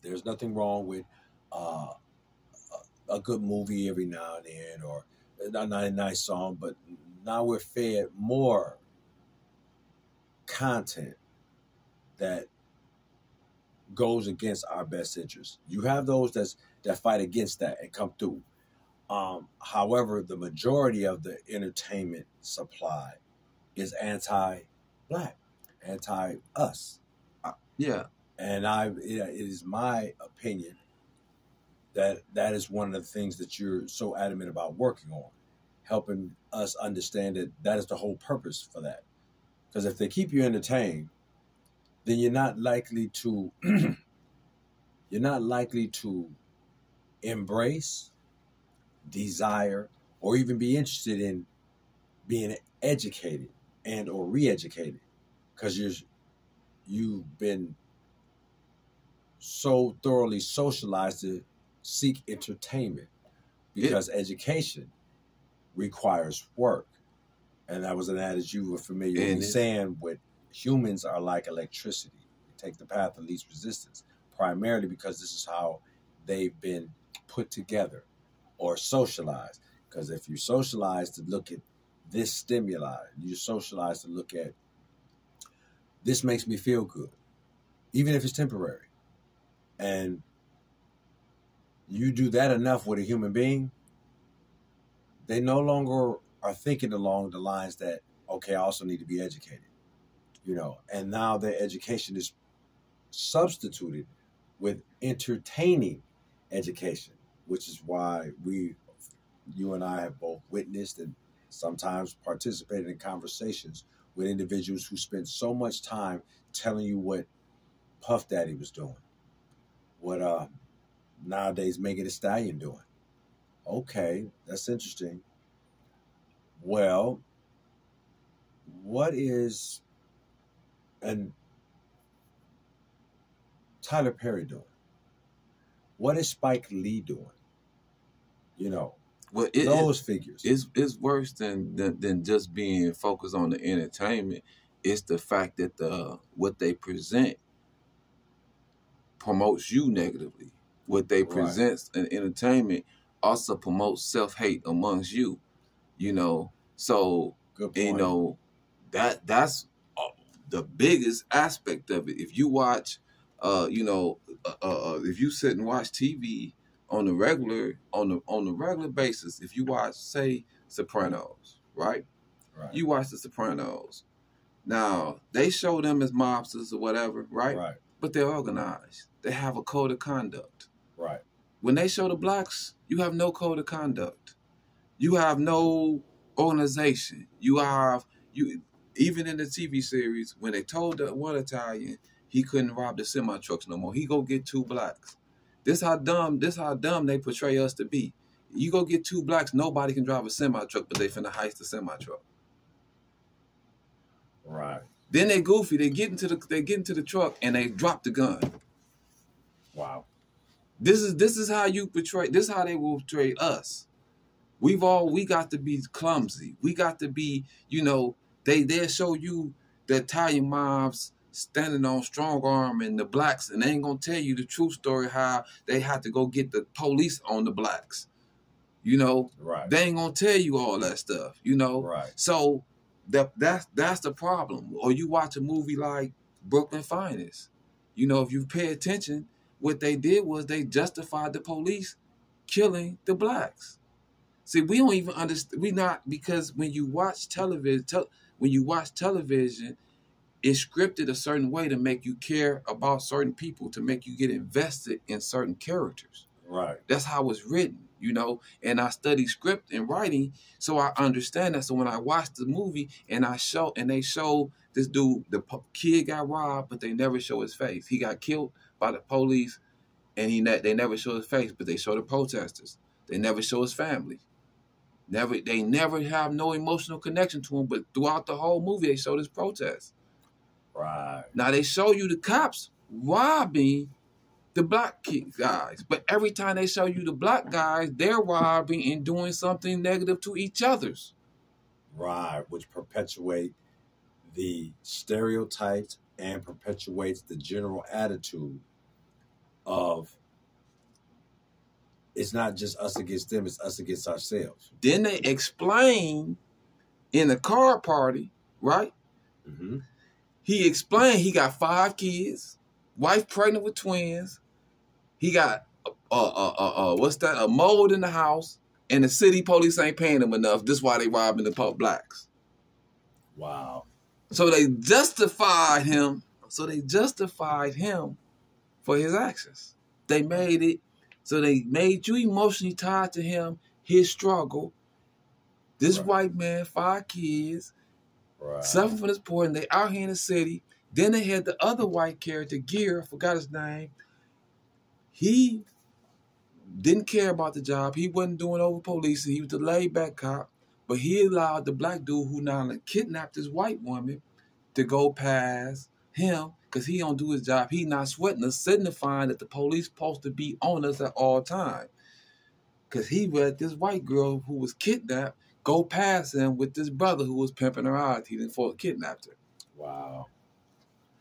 There's nothing wrong with a good movie every now and then, or not a nice song, but now we're fed more content that goes against our best interests. You have those that fight against that and come through. However, the majority of the entertainment supply is anti-black, anti-us. Yeah. And it is my opinion that is one of the things that you're so adamant about working on, helping us understand that is the whole purpose for that. Because if they keep you entertained, then you're not likely to embrace, desire, or even be interested in being educated and or re-educated, because you've been so thoroughly socialized to seek entertainment, because education requires work. And that was an adage you were familiar with saying, with humans are like electricity. They take the path of least resistance, primarily because this is how they've been put together or socialized. Because if you socialize to look at this stimuli, you socialize to look at this makes me feel good, even if it's temporary. And you do that enough with a human being, they no longer are thinking along the lines that, okay, I also need to be educated. And now their education is substituted with entertaining education, which is why you and I have both witnessed and sometimes participated in conversations with individuals who spent so much time telling you what Puff Daddy was doing, what nowadays Megan Thee Stallion doing. Okay, that's interesting. Well, what is Tyler Perry doing? What is Spike Lee doing? Well, those figures. It's worse than just being focused on the entertainment. It's the fact that what they present promotes you negatively. What they present in entertainment also promotes self-hate amongst you. So good point. That's the biggest aspect of it. If you watch, if you sit and watch TV on the regular basis, if you watch, say, Sopranos, right? You watch the Sopranos. Now, they show them as mobsters or whatever, right? Right. But they're organized. They have a code of conduct. Right. When they show the blacks, you have no code of conduct. You have no organization. You even in the TV series, when they told the one Italian he couldn't rob the semi trucks no more, he go get two blacks. This how dumb they portray us to be. You go get two blacks, nobody can drive a semi truck, but they finna heist a semi truck. Right. Then they goofy. They get into the truck and they drop the gun. Wow. This is how you portray. This is how they will portray us. We got to be clumsy. We got to be, they'll show you the Italian mobs standing on strong arm and the blacks, and they ain't gonna tell you the true story how they had to go get the police on the blacks. Right. They ain't gonna tell you all that stuff. Right. So that's the problem. Or you watch a movie like Brooklyn Finest. If you pay attention, what they did was they justified the police killing the blacks. See, we don't even understand. Because when you watch television, it's scripted a certain way to make you care about certain people, to make you get invested in certain characters. Right. That's how it's written, And I study script and writing, so I understand that. So when I watch the movie and they show this dude, the kid got robbed, but they never show his face. He got killed by the police, and they never show his face, but they show the protesters. They never show his family. They never have no emotional connection to him, but throughout the whole movie, they show this protest. Right. Now, they show you the cops robbing the black guys, but every time they show you the black guys, they're robbing and doing something negative to each other's. Right, which perpetuate the stereotypes and perpetuates the general attitude of it's not just us against them, it's us against ourselves. Then they explain in the card party, right? Mm-hmm. He explained he got 5 kids, wife pregnant with twins. He got a mold in the house, and the city police ain't paying him enough. This is why they robbing the blacks. Wow. So they justified him. For his actions. They made it. So they made you emotionally tied to him, his struggle. This Right. white man, 5 kids, Right. 7 from this poor, and they out here in the city. Then they had the other white character, Gear, I forgot his name. He didn't care about the job. He wasn't doing over policing. He was the laid-back cop. But he allowed the black dude who now kidnapped this white woman to go past him because he don't do his job. He not sweating us, signifying that the police supposed to be on us at all time. Because he let this white girl who was kidnapped go past him with this brother who was pimping her out. He didn't fall kidnapped her. Wow.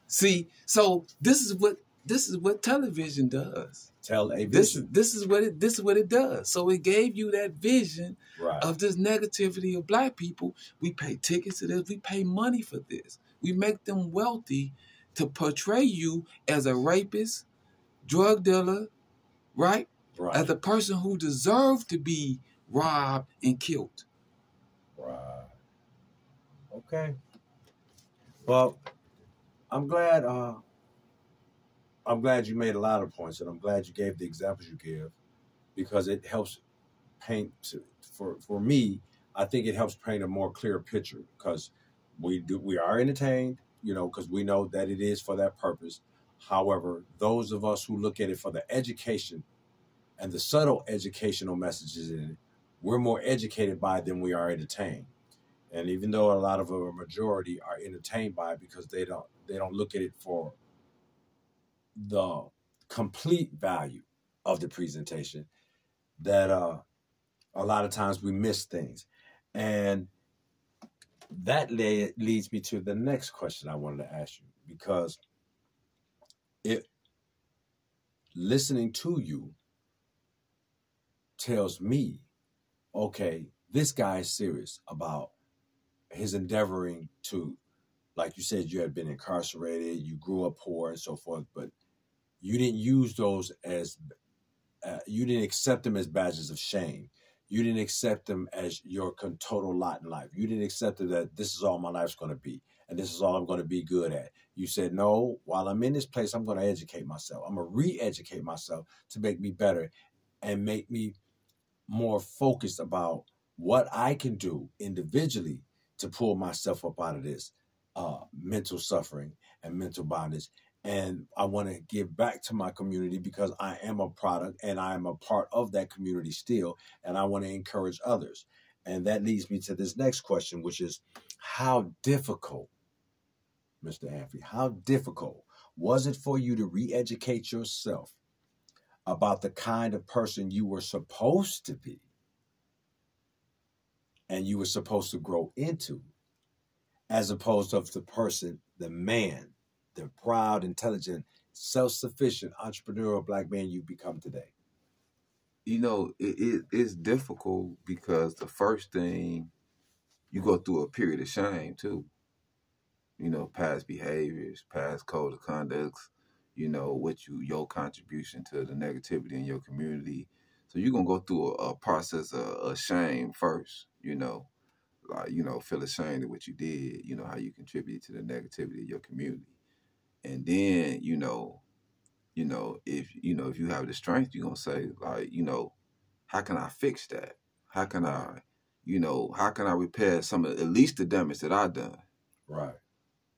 See, so this is what television does. Tell a vision. This is what it does. So it gave you that vision Right. of this negativity of black people. We pay tickets to this. We pay money for this. We make them wealthy to portray you as a rapist, drug dealer, right? Right. As the person who deserved to be robbed and killed. Right. Okay. Well, I'm glad you made a lot of points, and I'm glad you gave the examples you give, because it helps paint for me. I think it helps paint a more clear picture, because we are entertained, because we know that it is for that purpose. However, those of us who look at it for the education and the subtle educational messages in it, we're more educated by it than we are entertained. And even though a lot of a majority are entertained by it because they don't look at it for the complete value of the presentation, that a lot of times we miss things. And that leads me to the next question I wanted to ask you, because listening to you tells me, okay, this guy is serious about his endeavoring to, like you said, you had been incarcerated, you grew up poor and so forth, but you didn't use those as, you didn't accept them as badges of shame. You didn't accept them as your total lot in life. You didn't accept them that this is all my life's going to be, and this is all I'm going to be good at. You said, no, while I'm in this place, I'm going to educate myself. I'm going to re-educate myself to make me better and make me more focused about what I can do individually to pull myself up out of this mental suffering and mental bondage. And I want to give back to my community because I am a product and I am a part of that community still. And I want to encourage others. And that leads me to this next question, which is how difficult, Mr. Amphy, how difficult was it for you to re-educate yourself about the kind of person you were supposed to be and you were supposed to grow into, as opposed to the person, the man, the proud, intelligent, self-sufficient, entrepreneurial Black man you become today? You know, it's difficult because the first thing, you go through a period of shame too. You know, past behaviors, past code of conducts, you know, your contribution to the negativity in your community. So you're gonna go through a process of shame first, you know, like, you know, feel ashamed of what you did, you know, how you contributed to the negativity of your community. And then, if you have the strength, you're gonna say, like, you know, how can I fix that? How can how can I repair some of at least the damage that I've done? Right.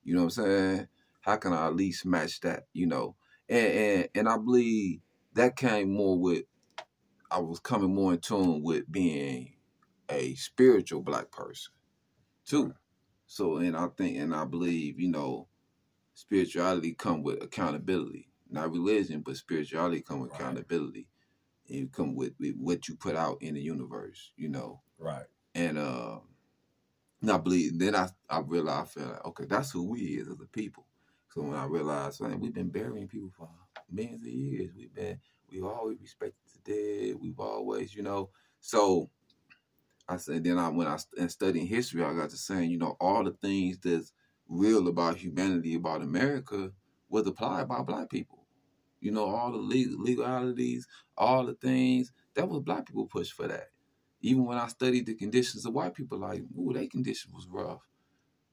You know what I'm saying? How can I at least match that? You know, and I believe that came more with, I was coming more in tune with being a spiritual Black person too. Right. So, and I believe, you know, spirituality come with accountability, not religion, but spirituality come with accountability. And you come with what you put out in the universe, you know. Right. And I believe, then I realized, I feel like, okay, that's who we is as a people. So when I realized, man, we've been burying people for millions of years. We've always respected the dead. We've always, you know. So I said, then when I studying history, I got to saying, you know, all the things that's real about humanity, about America, was applied by Black people. You know, all the legalities, all the things, that was Black people pushed for that. Even when I studied the conditions of white people, like, ooh, their condition was rough.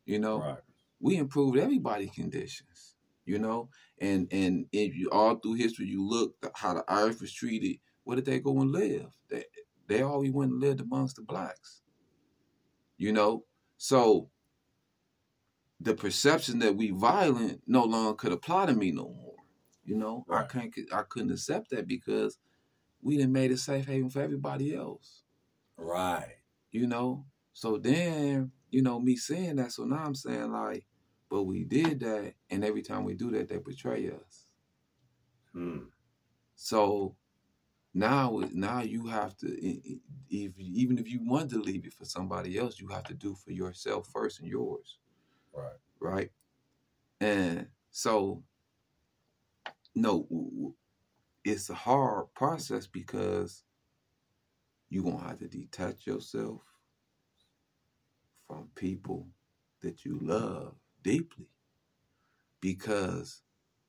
You know, Right. we improved everybody's conditions. You know, and if you all through history, you look how the Irish was treated. Where did they go and live? They always went and lived amongst the Blacks. You know, so the perception that we violent no longer could apply to me no more. You know, Right. I couldn't accept that because we done made a safe haven for everybody else. Right. You know, so then, you know, me saying that, so now I'm saying, like, but we did that, and every time we do that, they betray us. So now you have to, even if you want to leave it for somebody else, you have to do for yourself first and yours. Right. Right. And so, no, it's a hard process because you're going to have to detach yourself from people that you love deeply, because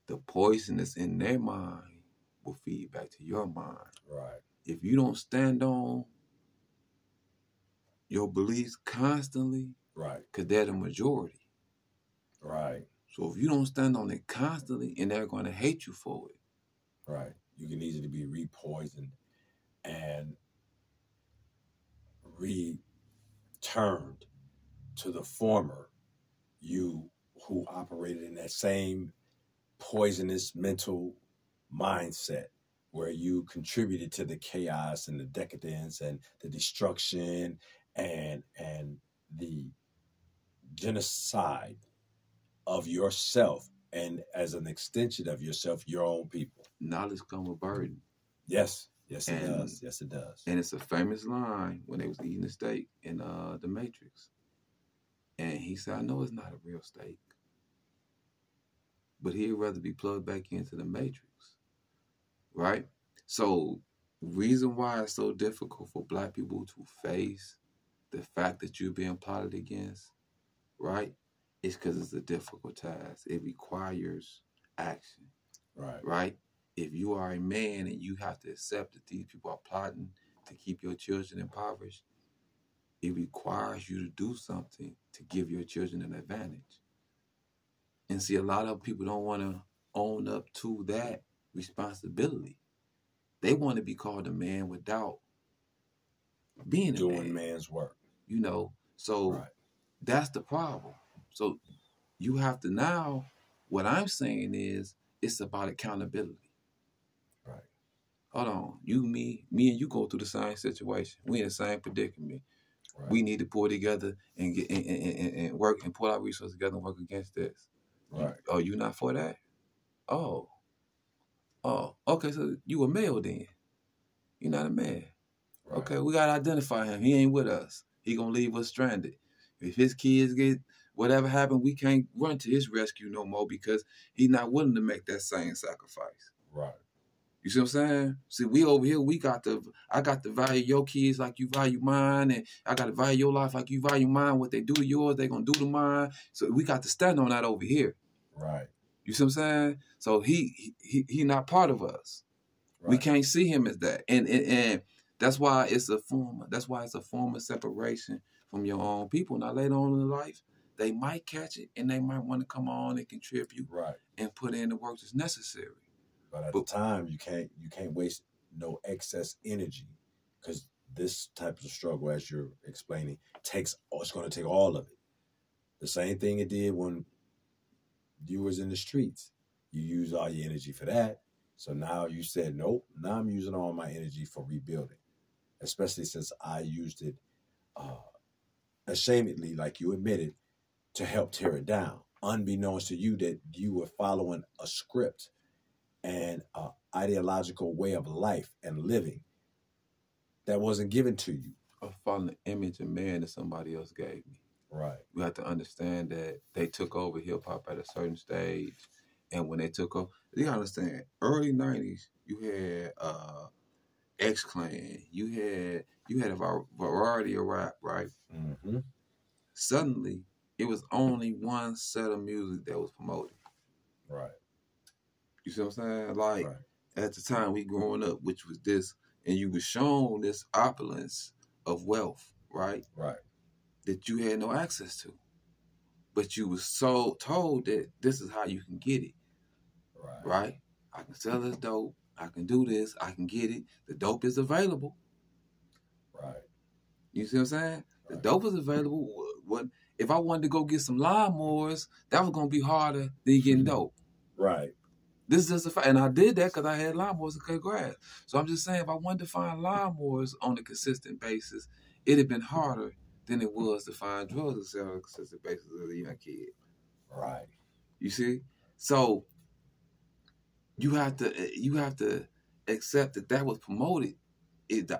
the poison that's in their mind will feed back to your mind. Right. If you don't stand on your beliefs constantly, right, because they're the majority. Right. So if you don't stand on it constantly, and they're going to hate you for it. Right. You can easily be repoisoned and returned to the former you who operated in that same poisonous mental mindset where you contributed to the chaos and the decadence and the destruction and the genocide of yourself, and as an extension of yourself, your own people. Knowledge come with burden. Yes. Yes, it does. Yes, it does. And it's a famous line when they was eating the steak in The Matrix. And he said, I know it's not a real steak, but he'd rather be plugged back into the Matrix. Right? So, reason why it's so difficult for Black people to face the fact that you're being plotted against, right, is because it's a difficult task. It requires action. Right. Right? If you are a man and you have to accept that these people are plotting to keep your children impoverished, it requires you to do something to give your children an advantage. And see, a lot of people don't want to own up to that responsibility. They want to be called a man without being doing man's work. You know, so that's the problem. So you have to now, what I'm saying is, it's about accountability. Right. Hold on. Me and you go through the same situation. We in the same predicament. Right. We need to pull together and get and work and pull our resources together and work against this. Right. Oh, you not for that? Oh, okay. So you a male then? You're not a man. Right. Okay, we gotta identify him. He ain't with us. He gonna leave us stranded. If his kids get whatever happened, we can't run to his rescue no more because he's not willing to make that same sacrifice. Right. You see what I'm saying? See, we over here, I got to value your kids like you value mine, and I got to value your life like you value mine. What they do to yours, they gonna do to mine. So we got to stand on that over here. Right. You see what I'm saying? So he not part of us. Right. We can't see him as that, and that's why it's a form. That's why it's a form of separation from your own people. Now later on in life, they might catch it, and they might want to come on and contribute, right, and put in the work that's necessary. But at the time, you can't waste no excess energy, because this type of struggle, as you're explaining, it's going to take all of it. The same thing it did when you was in the streets. You use all your energy for that. So now you said, nope, now I'm using all my energy for rebuilding, especially since I used it ashamedly, like you admitted, to help tear it down, unbeknownst to you that you were following a script and an ideological way of life and living that wasn't given to you. Or following the image of man that somebody else gave me. Right. You have to understand that they took over hip-hop at a certain stage. And when they took over, you gotta understand, early 90s, you had X-Clan, you had a variety of rap, right? Mm-hmm. Suddenly, it was only one set of music that was promoted. Right. You see what I'm saying? Like, at the time we growing up, which was this, and you were shown this opulence of wealth, right? Right. That you had no access to. But you were so told that this is how you can get it. Right? I can sell this dope. I can do this. I can get it. The dope is available. Right. You see what I'm saying? The dope is available. What if I wanted to go get some lawnmowers? That was gonna be harder than getting dope. Right. This is just a fact, and I did that because I had lawnmowers to cut grass. So I'm just saying, if I wanted to find lawnmowers on a consistent basis, it'd have been harder than it was to find drugs to sell on a consistent basis as a young kid. Right. You see? So you have to accept that was promoted. It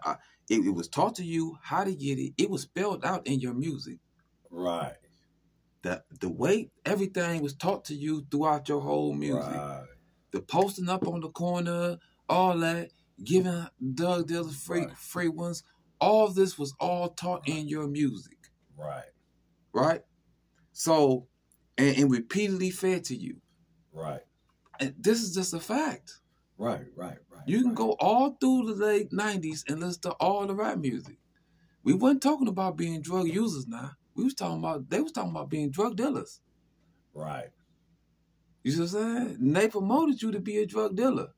was taught to you how to get it. It was spelled out in your music. Right. The way everything was taught to you throughout your whole music. Right. The posting up on the corner, all that, giving drug dealers free ones. All of this was all taught in your music. Right. Right? So, and repeatedly fed to you. Right. And this is just a fact. Right. You can go all through the late 90s and listen to all the rap music. We wasn't talking about being drug users now. They was talking about being drug dealers. Right. You see what I'm saying? And they promoted you to be a drug dealer.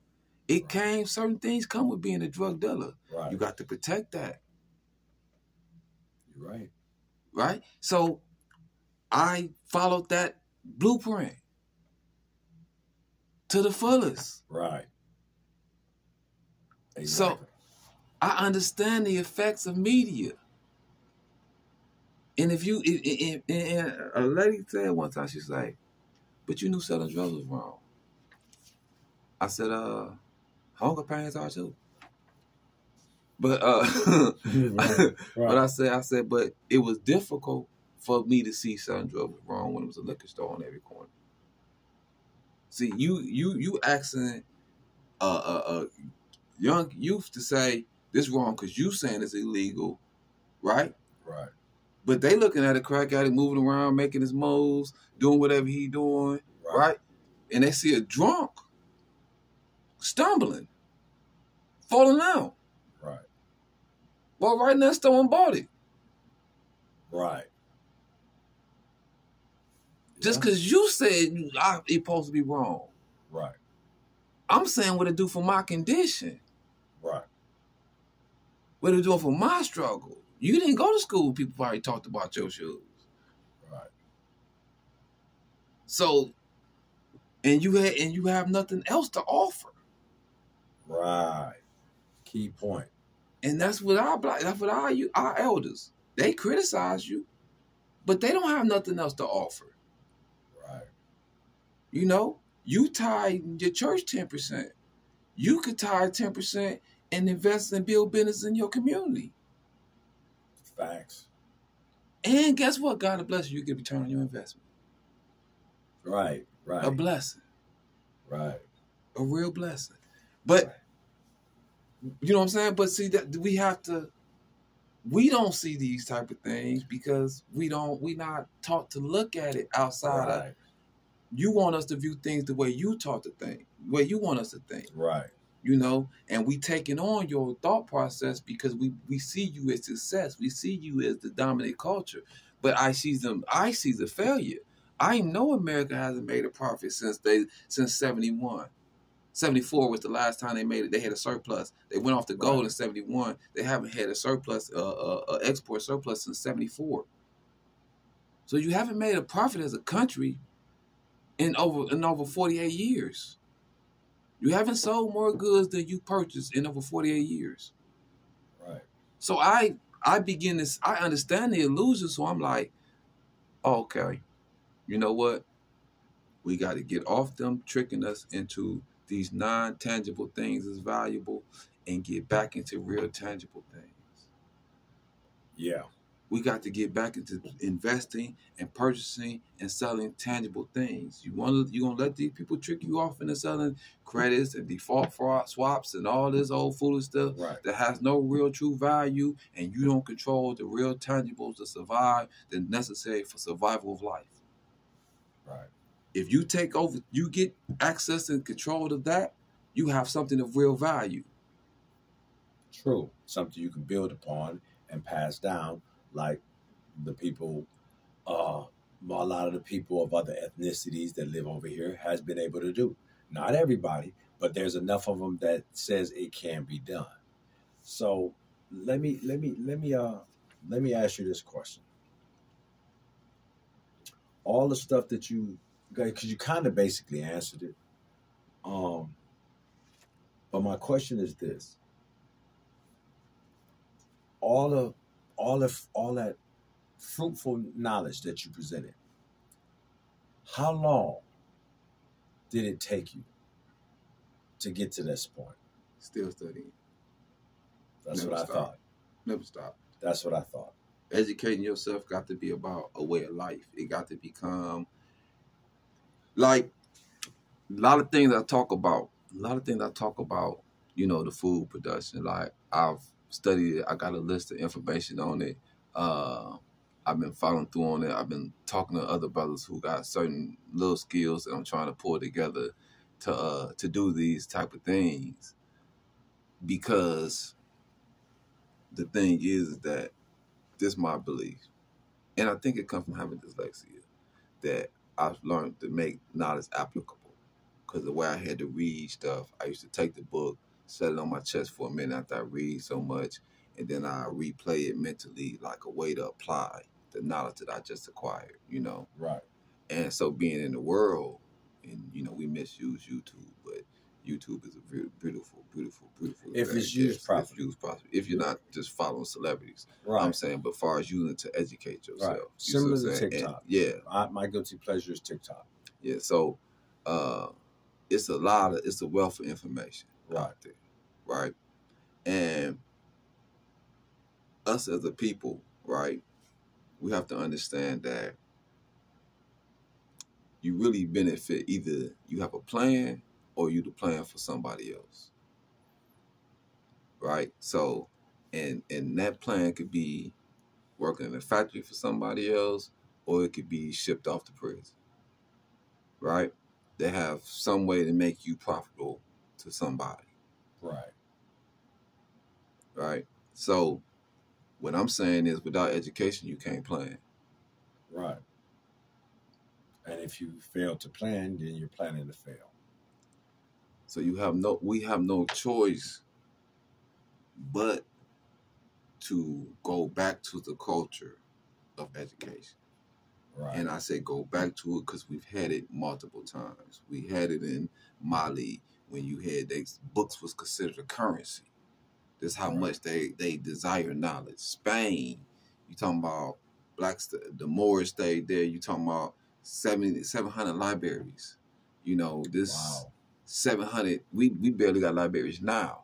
Certain things come with being a drug dealer. Right. You got to protect that. You're right. Right? So I followed that blueprint to the fullest. Right. Exactly. So I understand the effects of media. And if you, and a lady said one time, she's like, but you knew selling drugs was wrong. I said, hunger pains are too. But but I said, but it was difficult for me to see selling drugs was wrong when it was a liquor store on every corner. See, you asking young youth to say this wrong because you saying it's illegal, right? Right. But they looking at a crack addict moving around, making his moves, doing whatever he doing, right? And they see a drunk stumbling, falling out. Right. Well, right next door and bought it. Right. Just because you said it's supposed to be wrong. Right. I'm saying what it do for my condition. Right. What it doing for my struggle. You didn't go to school. People probably talked about your shoes. Right. So, and you have nothing else to offer. Right. Key point. And that's what our elders. They criticize you, but they don't have nothing else to offer. Right. You know, you tithe your church 10%. You could tithe 10% and invest and build business in your community. Facts. And guess what? God will bless you. You get a return on your investment. Right. Right. A blessing. Right. A real blessing. But right. You know what I'm saying? But see that we don't see these type of things because we not taught to look at it outside right. of. You want us to view things the way you taught to think, the way you want us to think. Right. You know, and we taking on your thought process because we see you as success. We see you as the dominant culture. But I see the failure. I know America hasn't made a profit since 71. 74 was the last time they made it. They had a surplus. They went off the gold in 71. They haven't had a surplus, export surplus since 74. So you haven't made a profit as a country in over 48 years. You haven't sold more goods than you purchased in over 48 years. Right. So I understand the illusion. So I'm like, okay, you know what? We got to get off them tricking us into these non-tangible things is valuable and get back into real tangible things. Yeah. We got to get back into investing and purchasing and selling tangible things. You gonna let these people trick you off into selling credits and default fraud swaps and all this old foolish stuff that has no real true value, and you don't control the real tangibles to survive that's necessary for survival of life. Right. If you take over, you get access and control of that, you have something of real value. True. Something you can build upon and pass down, like the people, a lot of the people of other ethnicities that live over here has been able to do. Not everybody, but there's enough of them that says it can be done. So let me ask you this question. All the stuff that you, because you kind of basically answered it. But my question is this: all that fruitful knowledge that you presented, how long did it take you to get to this point? Still studying. That's what I thought. Never stop. That's what I thought. Educating yourself got to be about a way of life. It got to become like a lot of things I talk about. You know, the food production. Like I've studied it. I got a list of information on it. I've been following through on it. I've been talking to other brothers who got certain little skills that I'm trying to pull together to do these type of things. Because the thing is that this is my belief, and I think it comes from having dyslexia, that I've learned to make knowledge applicable. Because the way I had to read stuff, I used to take the book, set it on my chest for a minute after I read so much, and then I replay it mentally like a way to apply the knowledge that I just acquired, you know? Right. And so being in the world, and, you know, we misuse YouTube, but YouTube is a very beautiful. If it's used properly. If you're not just following celebrities. Right. I'm saying, but far as using it to educate yourself. Right. Similar to TikTok. And, my guilty pleasure is TikTok. Yeah. So it's a wealth of information out there. Right. And us as a people, right, we have to understand that you really benefit either you have a plan or you the plan for somebody else. Right? So, and that plan could be working in a factory for somebody else, or it could be shipped off to prison. Right? They have some way to make you profitable to somebody. Right. Right? So, What I'm saying is, without education, you can't plan. Right. And if you fail to plan, then you're planning to fail. So we have no choice but to go back to the culture of education. Right. And I say go back to it because we've had it multiple times. We had it in Mali when you had books was considered a currency. That's how much they desire knowledge. Spain, you talking about the Moors stayed there. You talking about 700 libraries. You know, this 700, we barely got libraries now.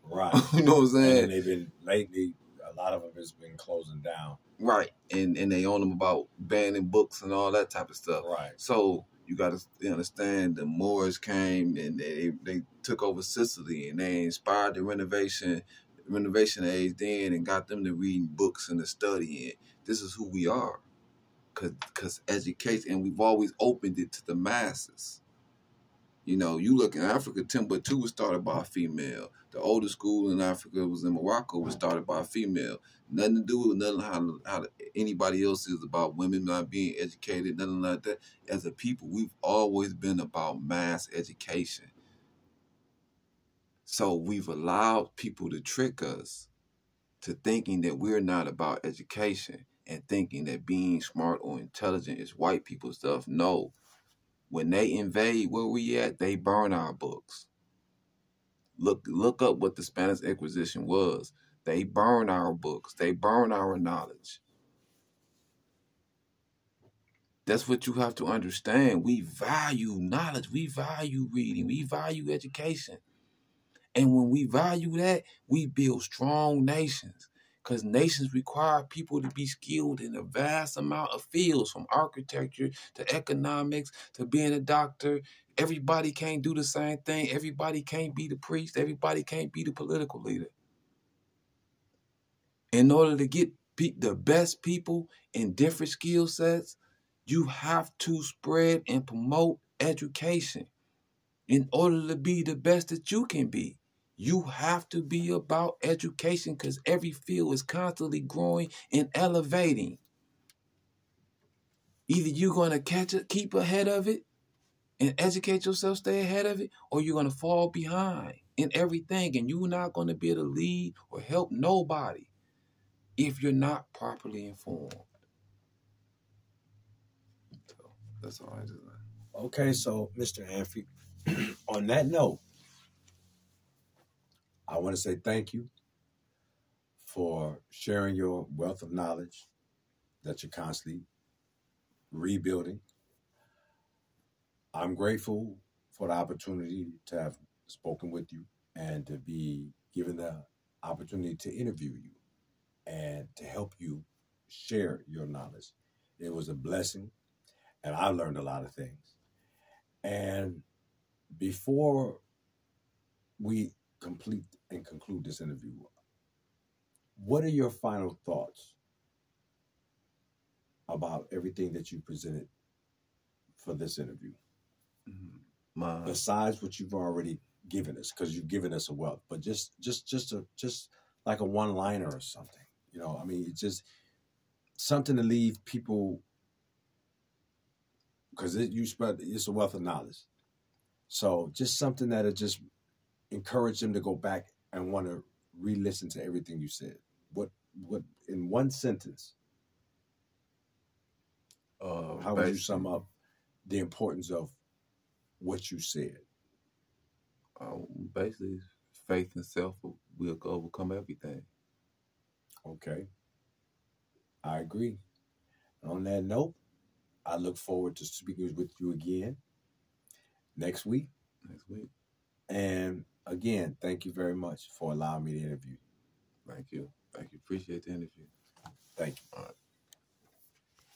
Right. You know what I'm saying? And they've been lately, a lot of them has been closing down. Right. And they own them about banning books and all that type of stuff. Right. So you got to understand the Moors came and they took over Sicily and they inspired the renovation age then and got them to read books and to study. And this is who we are. Because education, and we've always opened it to the masses. You know, you look in Africa, Timbuktu was started by a female. The oldest school in Africa was in Morocco, was started by a female. Nothing to do with nothing how anybody else is about women not being educated, nothing like that. As a people, we've always been about mass education. So we've allowed people to trick us to thinking that we're not about education and thinking that being smart or intelligent is white people stuff. No. When they invade where we at, they burn our books. Look up what the Spanish Inquisition was. They burn our books. They burn our knowledge. That's what you have to understand. We value knowledge. We value reading. We value education. And when we value that, we build strong nations. Because nations require people to be skilled in a vast amount of fields, from architecture to economics to being a doctor. Everybody can't do the same thing. Everybody can't be the priest. Everybody can't be the political leader. In order to get the best people in different skill sets, you have to spread and promote education. In order to be the best that you can be, you have to be about education because every field is constantly growing and elevating. Either you're going to catch it, keep ahead of it, and educate yourself, stay ahead of it, or you're going to fall behind in everything, and you're not going to be able to lead or help nobody if you're not properly informed. So that's all I just learned. Okay, so Mr. Amphy, on that note, I want to say thank you for sharing your wealth of knowledge that you're constantly rebuilding. I'm grateful for the opportunity to have spoken with you and to be given the opportunity to interview you and to help you share your knowledge. It was a blessing, and I learned a lot of things. And before we complete and conclude this interview, what are your final thoughts about everything that you presented for this interview? Besides what you've already given us, because you've given us a wealth, but just like a one-liner or something. You know, I mean, it's just something to leave people, because it's a wealth of knowledge. So just something that'll just encourage them to go back and want to re-listen to everything you said. What in one sentence, how would you sum up the importance of what you said? Basically, faith and self will overcome everything. Okay. I agree. On that note, I look forward to speaking with you again next week. And again, thank you very much for allowing me to interview you. Thank you. Appreciate the interview. Thank you. All right.